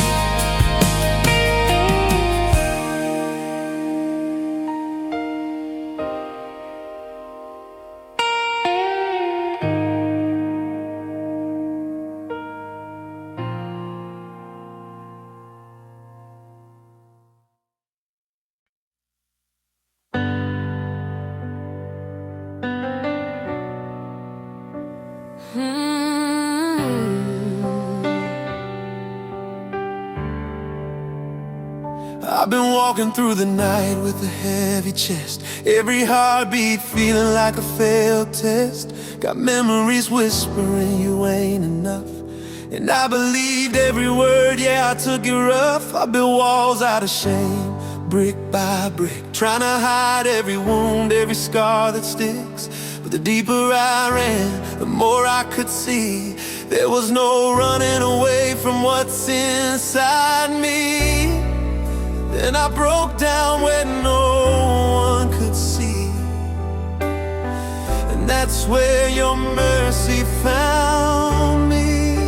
I've been walking through the night with a heavy chest, every heartbeat feeling like a failed test. Got memories whispering you ain't enough, and I believed every word, yeah, I took it rough. I built walls out of shame, brick by brick, trying to hide every wound, every scar that sticks. But the deeper I ran, the more I could see. There was no running away from what's inside me. Then I broke down where no one could see, and that's where your mercy found me.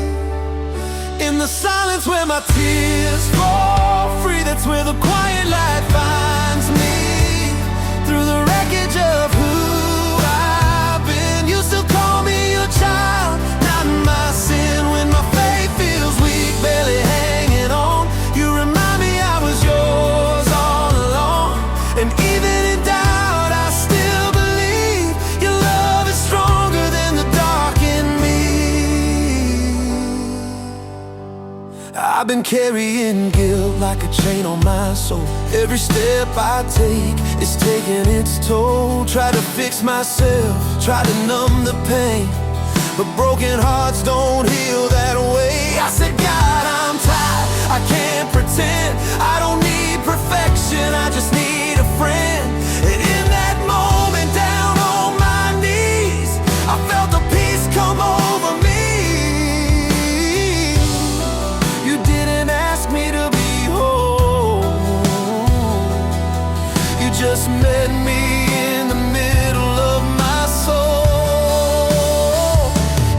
In the silence where my tears fall free, that's where the quiet light finds me. Through the wreckage of who I've been, you still call me your child, not my sin. When my faith feels weak, barely hanging on, you remind me I was yours all along. And even in doubt, I still believe your love is stronger than the dark in me. I've been carrying guilt like a chain on my soul. Every step I take is taking its toll. Try to fix myself, try to numb the pain, but broken hearts don't heal that way. I said, God, I'm tired, I can't pretend. I don't need perfection, I just need a friend. And in that moment, down on my knees, I felt the peace come over me. You didn't ask me to be whole, you just met me in the middle of my soul.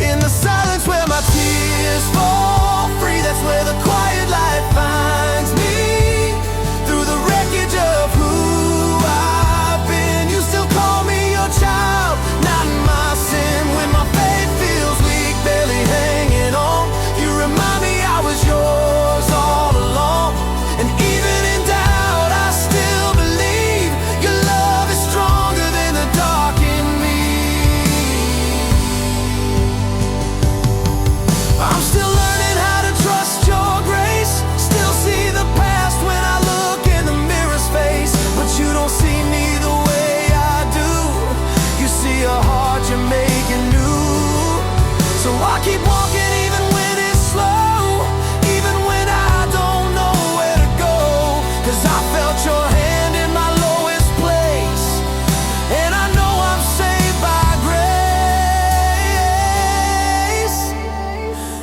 In the silence where my tears fall free, that's where the quiet light finds me. Through the wreckage of who I've been, you still call me your child, not my sin. When my faith feels weak, barely hanging on, you remind me I was yours all along. And even in doubt, I still believe your love is stronger than the dark in me. I'm still learning how to trust your grace, still see the past when I look in the mirror's face. But you don't see me the way I do, you see a heart you're making new. So I keep walking even when it's slow, even when I don't know where to go. Cause I felt your hand in my lowest place, and I know I'm saved by grace.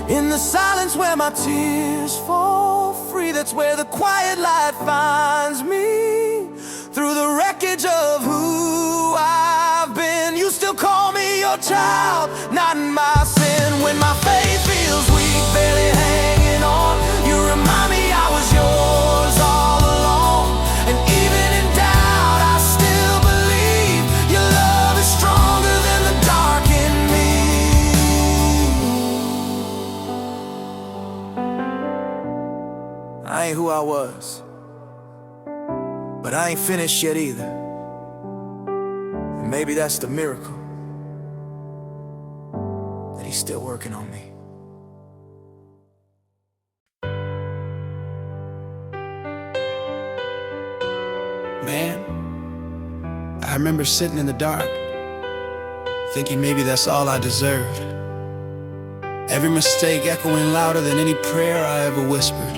In the silence where my tears fall free, that's where the quiet light finds me. Through the wreckage of who I've been, you still call me your child, not my sin. When my faith feels weak, barely hanging on, you remind me I was yours all along. And even in doubt, I still believe your love is stronger than the dark in me. I ain't who I was, but I ain't finished yet either. And maybe that's the miracle, that He's still working on me. man. I remember sitting in the dark, thinking maybe that's all I deserved. Every mistake echoing louder than any prayer I ever whispered.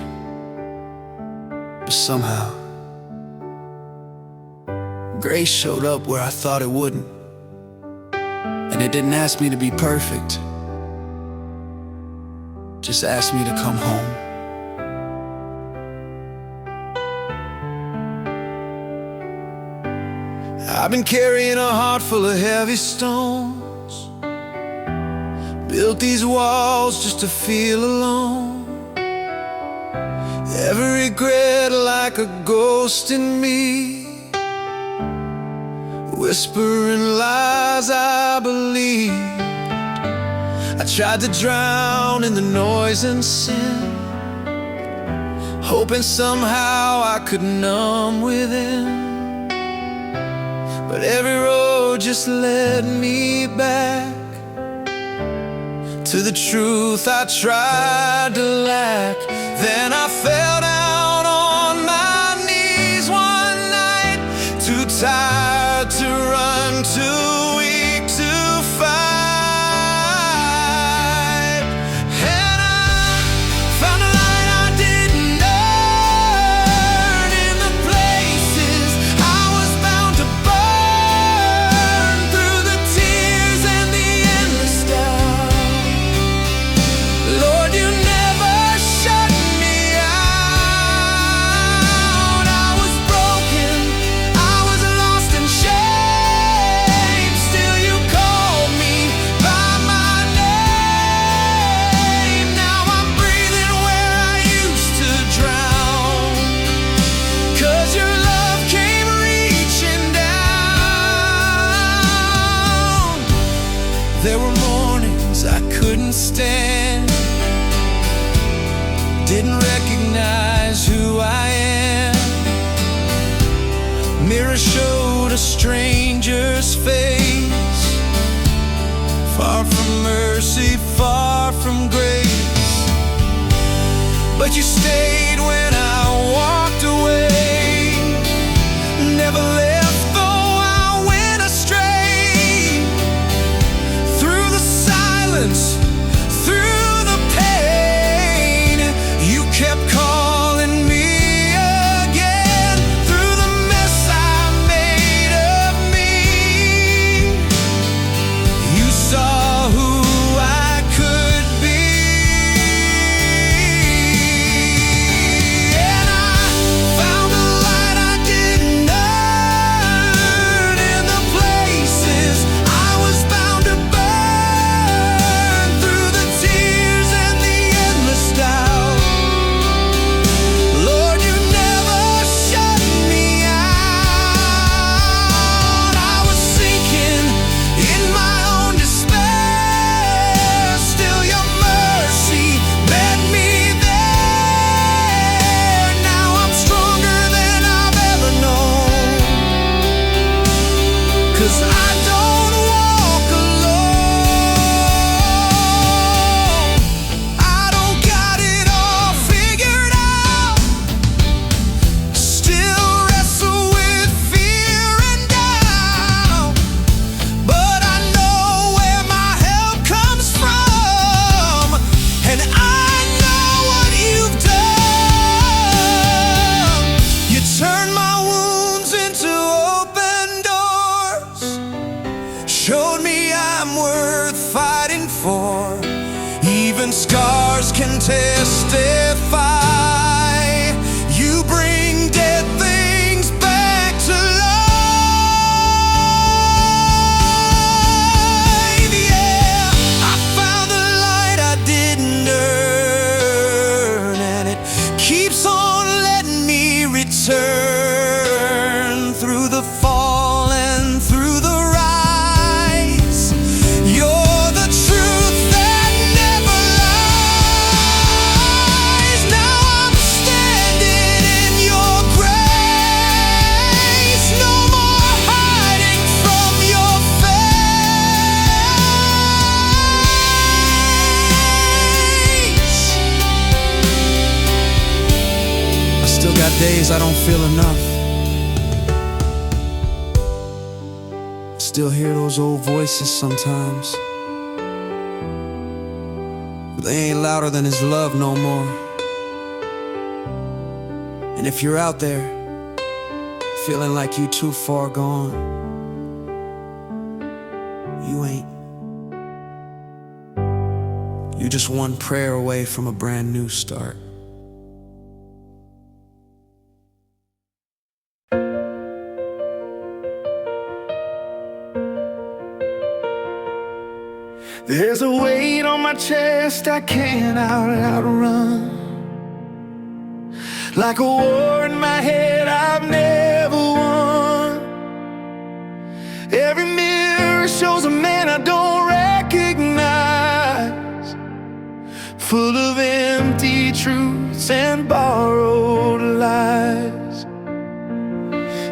But somehow, grace showed up where I thought it wouldn't. And it didn't ask me to be perfect, just asked me to come home. I've been carrying a heart full of heavy stones, built these walls just to feel alone. Every regret like a ghost in me, whispering lies I believed. I tried to drown in the noise and sin, hoping somehow I could numb within. But every road just led me back to the truth I tried to lack. Then I fell down on my knees one night, too tired to run, too weak to fight. And I found a light I didn't earn in the places I was bound to burn, through the tears and the endless doubt. Lord, you never shut me out. I was broken, I was lost in shame. Still you called me by my name. Now I'm breathing where I used to drown, 'cause your love came reaching down. There were mornings I couldn't stand, didn't recognize who I am. Mirror showed a stranger's face, far from mercy, far from grace. But you stayed when I walked away, never left though I went astray. Through the silence, through the pain, you kept calling me again. Through the mess I made of me, you saw who I could be. And I found a light I didn't earn in the places I was bound to burn, through the tears and the endless doubt. Lord, you never shut me out. I was sinking in my own despair, still your mercy met me there. Now I'm stronger than I've ever known, 'cause I don't walk alone. I don't got it all figured out, still wrestle with fear and doubt. But I know where my help comes from, and I know what you've done. You turned my wounds into open doors, showed me I'm worth fighting for. Even scars can testify. You bring dead things back to life. Yeah, I found the light I didn't earn, and it keeps on letting me return. Through the fall and through the rise, you're the truth that never lies. Now I'm standing in your grace, no more hiding from your face. I still got days I don't feel enough, still hear those old voices sometimes, but they ain't louder than his love no more. And if you're out there feeling like you too far gone, you ain't. You're just one prayer away from a brand new start. There's a weight on my chest I can't outrun, like a war in my head I've never won. Every mirror shows a man I don't recognize, full of empty truths and borrowed lies.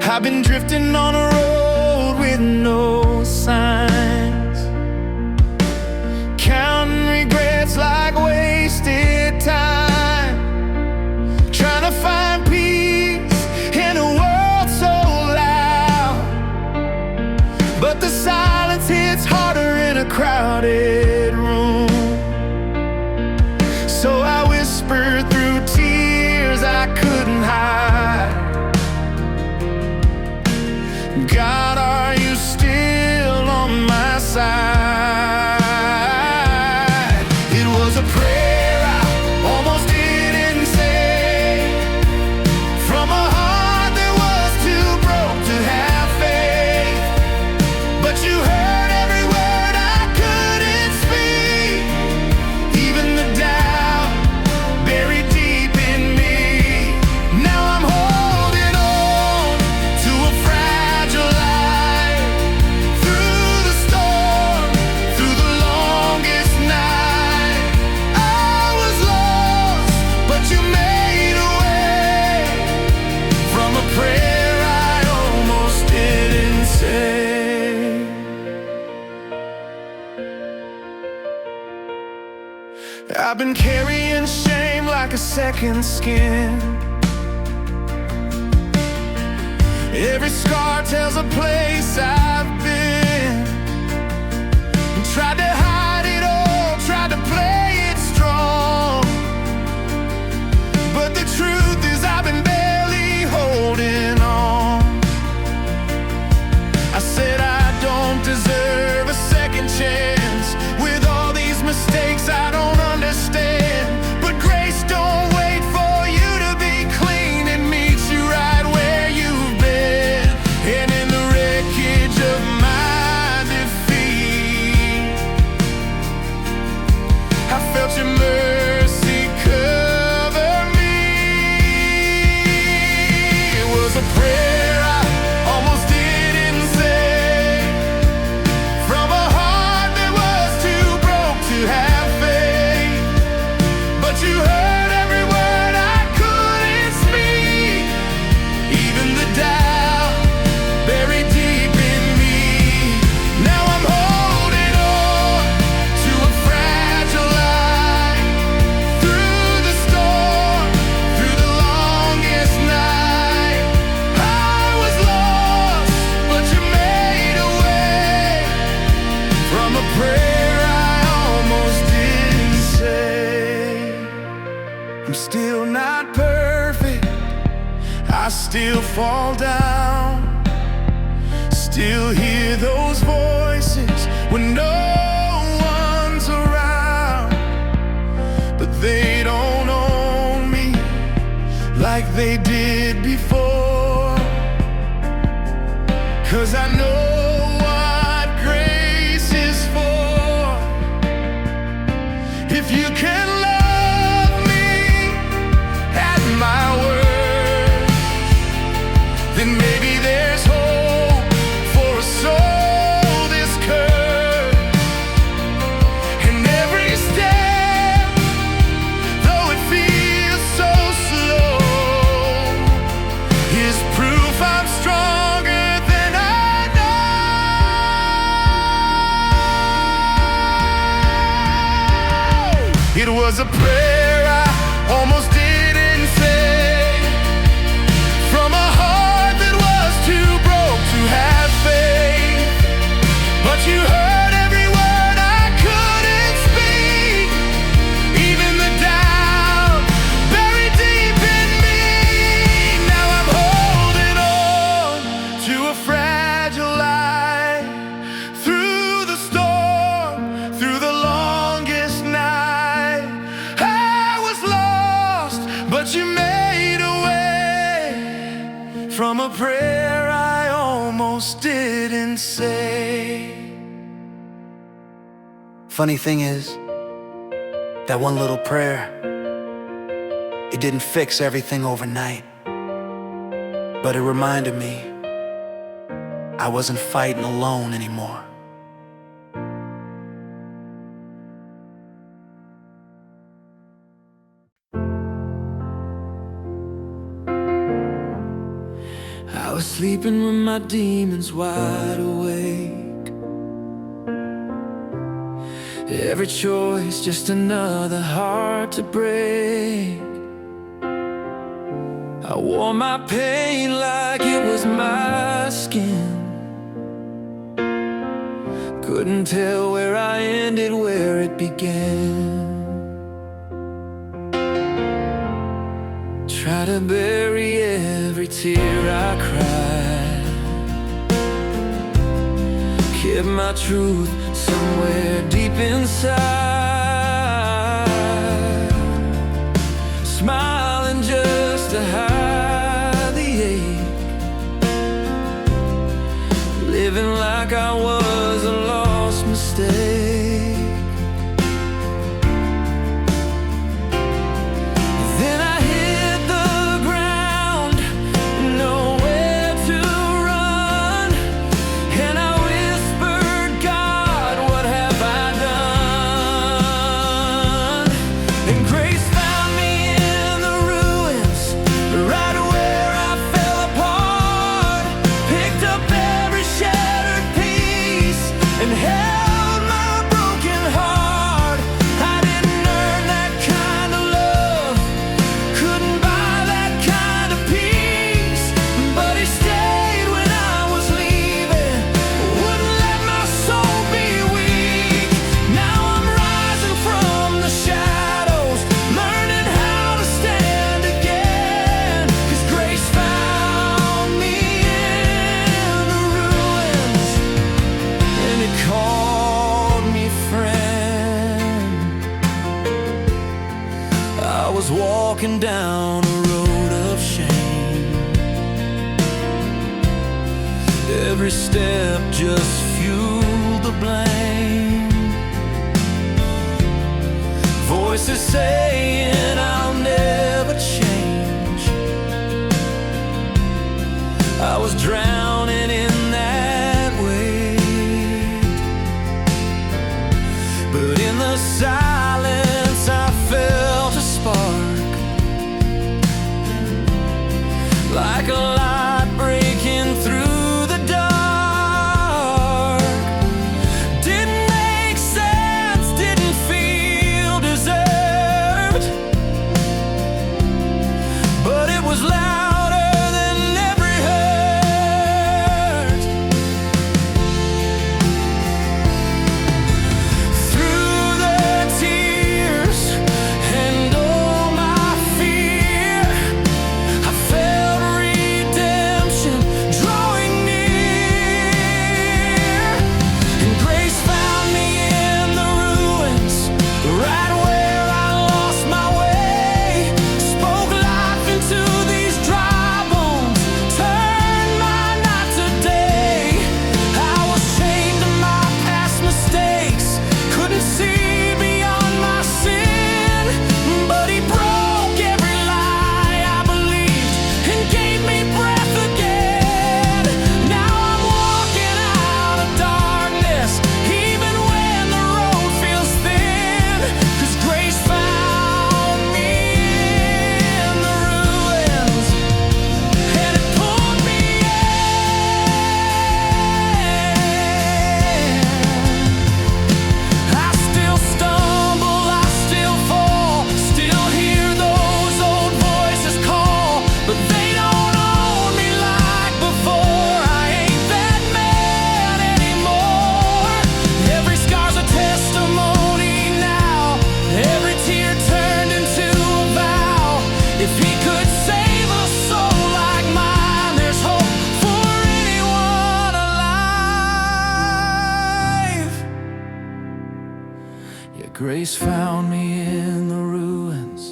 I've been drifting on a road with no signs, counting regrets like wasted time, trying to find peace in a world so loud. But the silence hits harder in a crowded room, so I whispered through tears I couldn't hide. God, are you still on my side? It was a prayer I almost didn't say, from a heart that was too broke to have faith. But you heard every word I couldn't speak, even the doubt buried deep in me. Now I'm holding on to a fragile life, through the storm, through the longest night. I was lost, but you made a way, from a prayer I almost didn't say. I've been carrying shame like a second skin. Every scar tells a place I've been. Tried to hide it all, tried to play it strong, but the truth is I've been barely holding on. I said I don't deserve a second chance. With all these mistakes I don't understand, but grace don't wait for you to be clean. It meets you right where you've been. And in the wreckage of my defeat, I felt your mercy cover me. It was a prayer I almost didn't say, from a heart that was too broke to have faith. But you heard every word I couldn't speak, even the doubt buried deep in me. Now I'm holding on to a fragile life, through the storm, through the longest night. I was lost, but you made a way, from a prayer I almost didn't say. I'm still not perfect, I still fall down, still hear those voices when no one's around. But they don't own me like they did before, 'cause I know what grace is for. If you can love me at my worst, then maybe there's hope for a soul this cursed. And every step, though it feels so slow, is proof I'm stronger than I know. from a prayer I almost didn't say. Funny thing is, that one little prayer, it didn't fix everything overnight, but it reminded me I wasn't fighting alone anymore. I was sleeping with my demons wide awake. Every choice just another heart to break. I wore my pain like it was my skin. Couldn't tell where I ended, where it began. Try to bury every tear I cried. Kept my truth somewhere deep inside, smiling just to hide the ache, living like I was a lost mistake. Then I hit the ground, nowhere to run, and I whispered, God, what have I done? And grace found me in the ruins, right where I fell apart, picked up every shattered piece and held my broken heart. I didn't earn that kind of love, couldn't buy that kind of peace, but he stayed when I was leaving, wouldn't let my soul be weak. Now I'm rising from the shadows, learning how to stand again, 'cause grace found me in the ruins, and it called me friend. I was walking down a road of shame, every step just fueled the blame. Voices saying I'll never change. I was drowning in that weight, but in the silence I felt a spark, like a light breaking through the dark. Didn't make sense, didn't feel deserved, but it was louder than every hurt. Through the tears and all my fear, I felt redemption drawing near, and grace found me in the ruins, right where I lost my way. Spoke life into these dry bones, turned my night to day. I was chained to my past mistakes, couldn't see beyond my sin, but he broke every lie I believed and gave me breath again. Now I'm walking out of darkness, even when the road feels thin, 'cause grace found me in the ruins, and it pulled me in. I still stumble, I still fall, still hear those old voices call, but they don't own me like before. I ain't that man anymore. Every scar's a testimony now, every tear turned into a vow. If he could save a soul like mine, there's hope for anyone alive. Your grace found me in the ruins,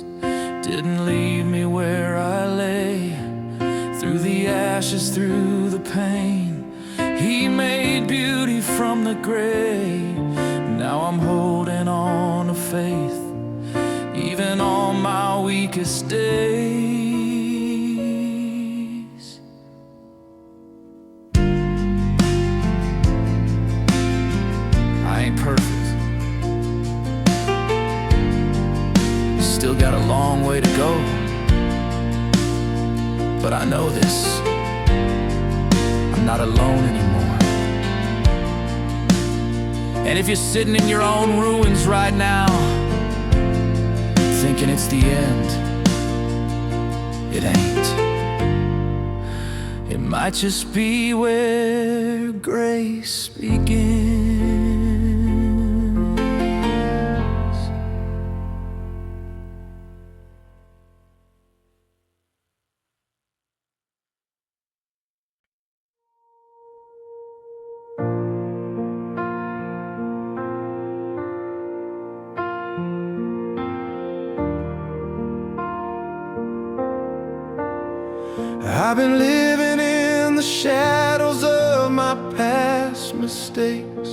didn't leave me where I lay. Through the ashes through the pain. He made beauty from the gray. Now I'm holding on to faith, even on my weakest days. I ain't perfect, still got a long way to go, but I know this, I'm not alone anymore. And if you're sitting in your own ruins right now, thinking it's the end, it ain't. It might just be where grace begins. I've been living in the shadows of my past mistakes.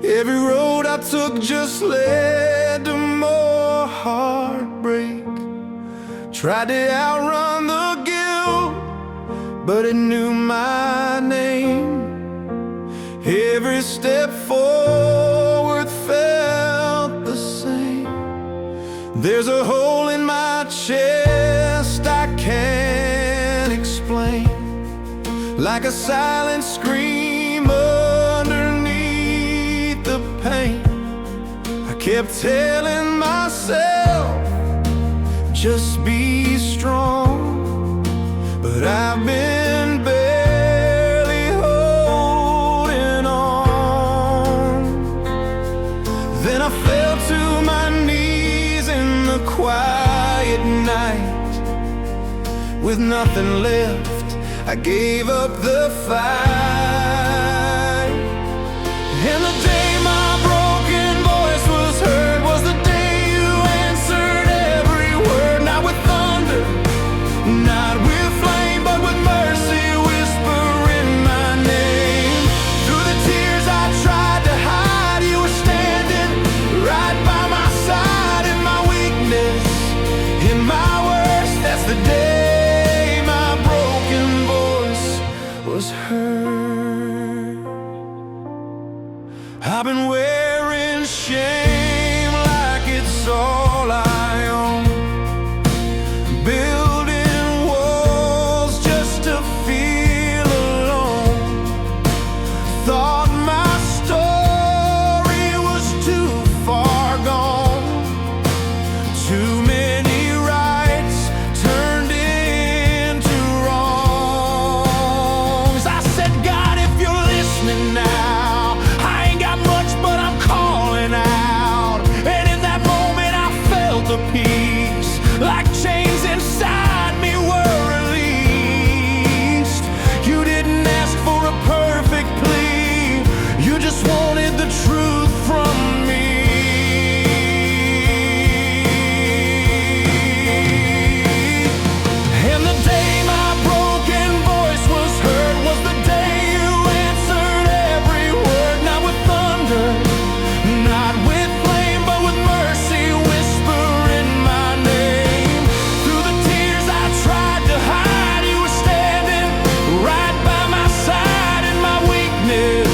Every road I took just led to more heartbreak. Tried to outrun the guilt, but it knew my name. Every step forward felt the same. There's a hole in my chest I can't explain, like a silent scream underneath the pain. I kept telling myself, just be strong, but I've been barely holding on. Then I fell to my knees in the quiet night. With nothing left, I gave up the fight. And the day my broken voice was heard was the day you answered every word. Not with thunder, not with flame, but with mercy whispering my name. Through the tears I tried to hide, you were standing right by my side. In my weakness, in my worst, that's the day was heard. I've been wearing shame like it's all I own, building walls just to feel alone. Thought my story was too far gone. Too many rights turned into wrong. God, if you're listening now, I ain't got much, but I'm calling out. And in that moment I felt the peace, like chains inside me were released. You didn't ask for a perfect plea, you just wanted the truth from me. And the day my broken voice was heard was the day you answered every word. Not with thunder, not with flame, but with mercy whispering my name. Through the tears I tried to hide, you were standing right by my side. In my weakness,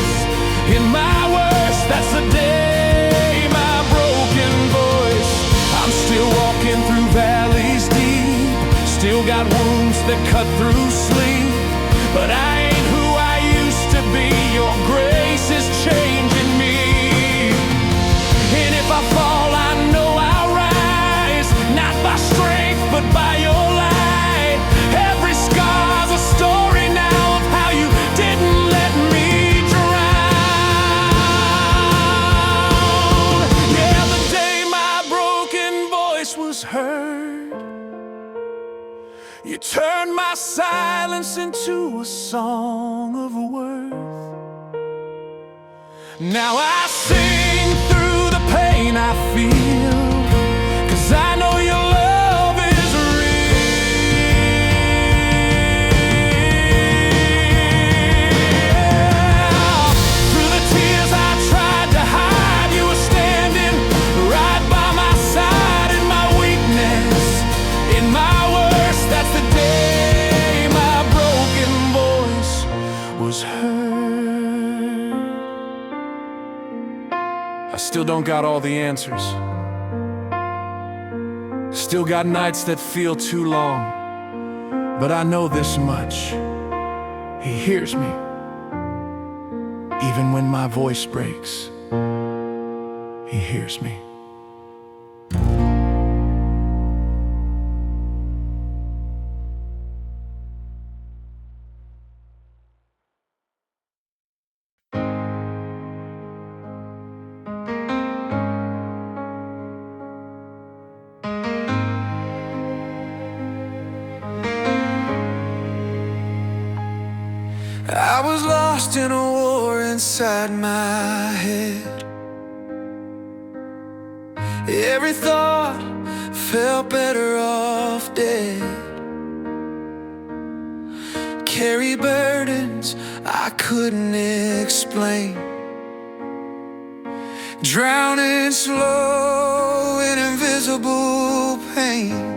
in my worst, that's the day my broken voice. I'm still walking through valleys deep, still got wounds that cut through sleep, but I ain't who I used to be. Your grace is changing me. And if I fall, I know I'll rise, not by strength, but by your light. Every scar's a story now of how you didn't let me drown. Yeah, the day my broken voice was heard, you turned my silence into a song of worth. Now I sing through the pain I feel, 'cause I know your love is real. Still don't got all the answers. Still got nights that feel too long. But I know this much: He hears me. Even when my voice breaks, He hears me. I was lost in a war inside my head. Every thought felt better off dead. Carry burdens I couldn't explain, drowning slow in invisible pain.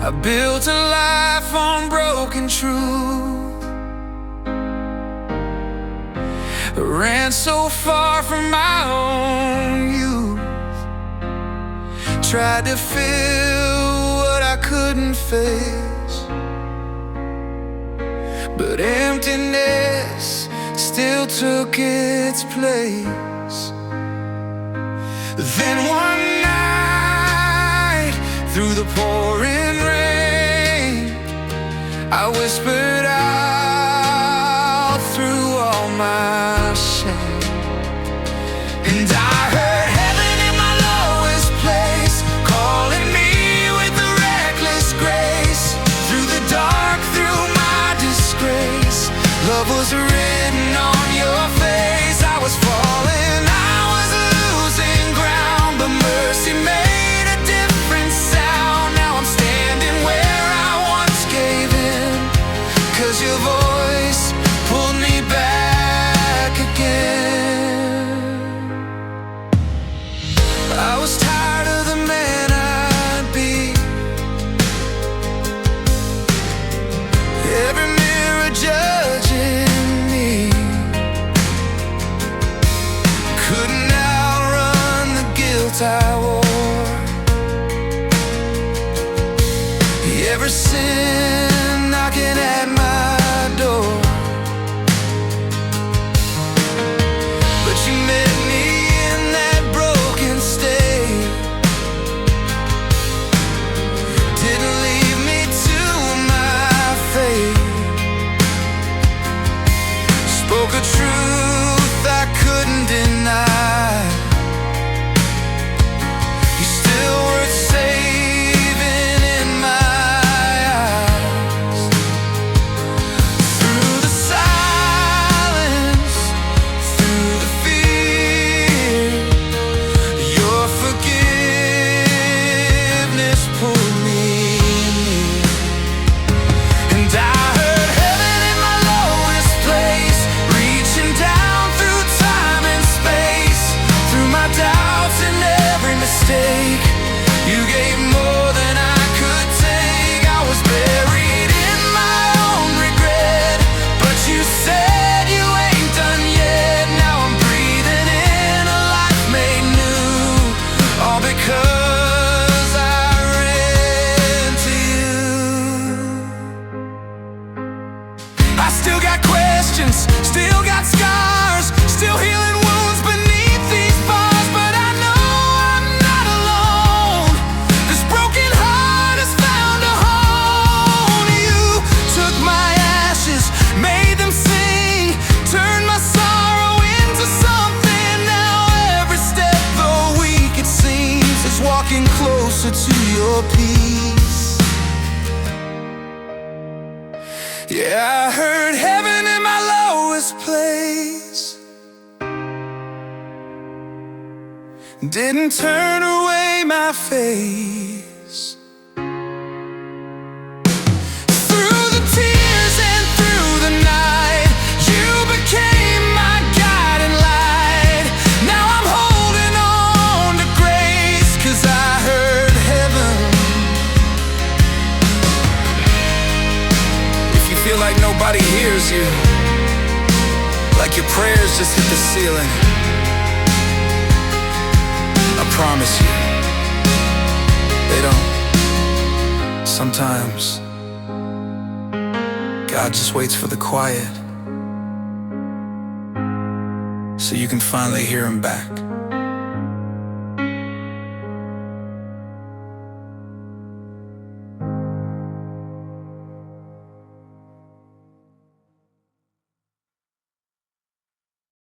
I built a life on broken truth, ran so far from my own youth, tried to fill what I couldn't face, but emptiness still took its place. Then one night, through the pouring rain, I whispered out through all my shame, and I heard heaven in my lowest place, calling me with a reckless grace. Through the dark, through my disgrace, love was written on your face. I was falling, I was losing ground, but mercy made a different sound. Now I'm standing where I once gave in, 'cause your voice pulled me back again. I was tired of the man I'd be, every mirror judging me. Couldn't outrun the guilt I wore, every sin knocking at my door. But you met me in that broken state, didn't leave me to my fate, spoke a truth I couldn't deny. You're still worth saving in my eyes. Through the silence, through the fear, your forgiveness pulled me near. And I heard heaven in my lowest place, reaching down through time and space. Through my doubts and every mistake, you gave more than I could take. I was buried in my own regret, but you said you ain't done yet. Now I'm breathing in a life made new, all because I ran to you. I still got questions, still got scars, still healing wounds beneath these bars, but I know I'm not alone. This broken heart has found a home. You took my ashes, made them sing, turned my sorrow into something. Now every step, though weak it seems, is walking closer to your peace. Yeah, I heard heaven in my lowest place, didn't turn away my face. Through the tears and through the night, you became my guiding light. Now I'm holding on to grace, 'cause I heard heaven. If you feel like nobody hears you, like like your prayers just hit the ceiling. I promise you, they don't. Sometimes God just waits for the quiet so you can finally hear him back.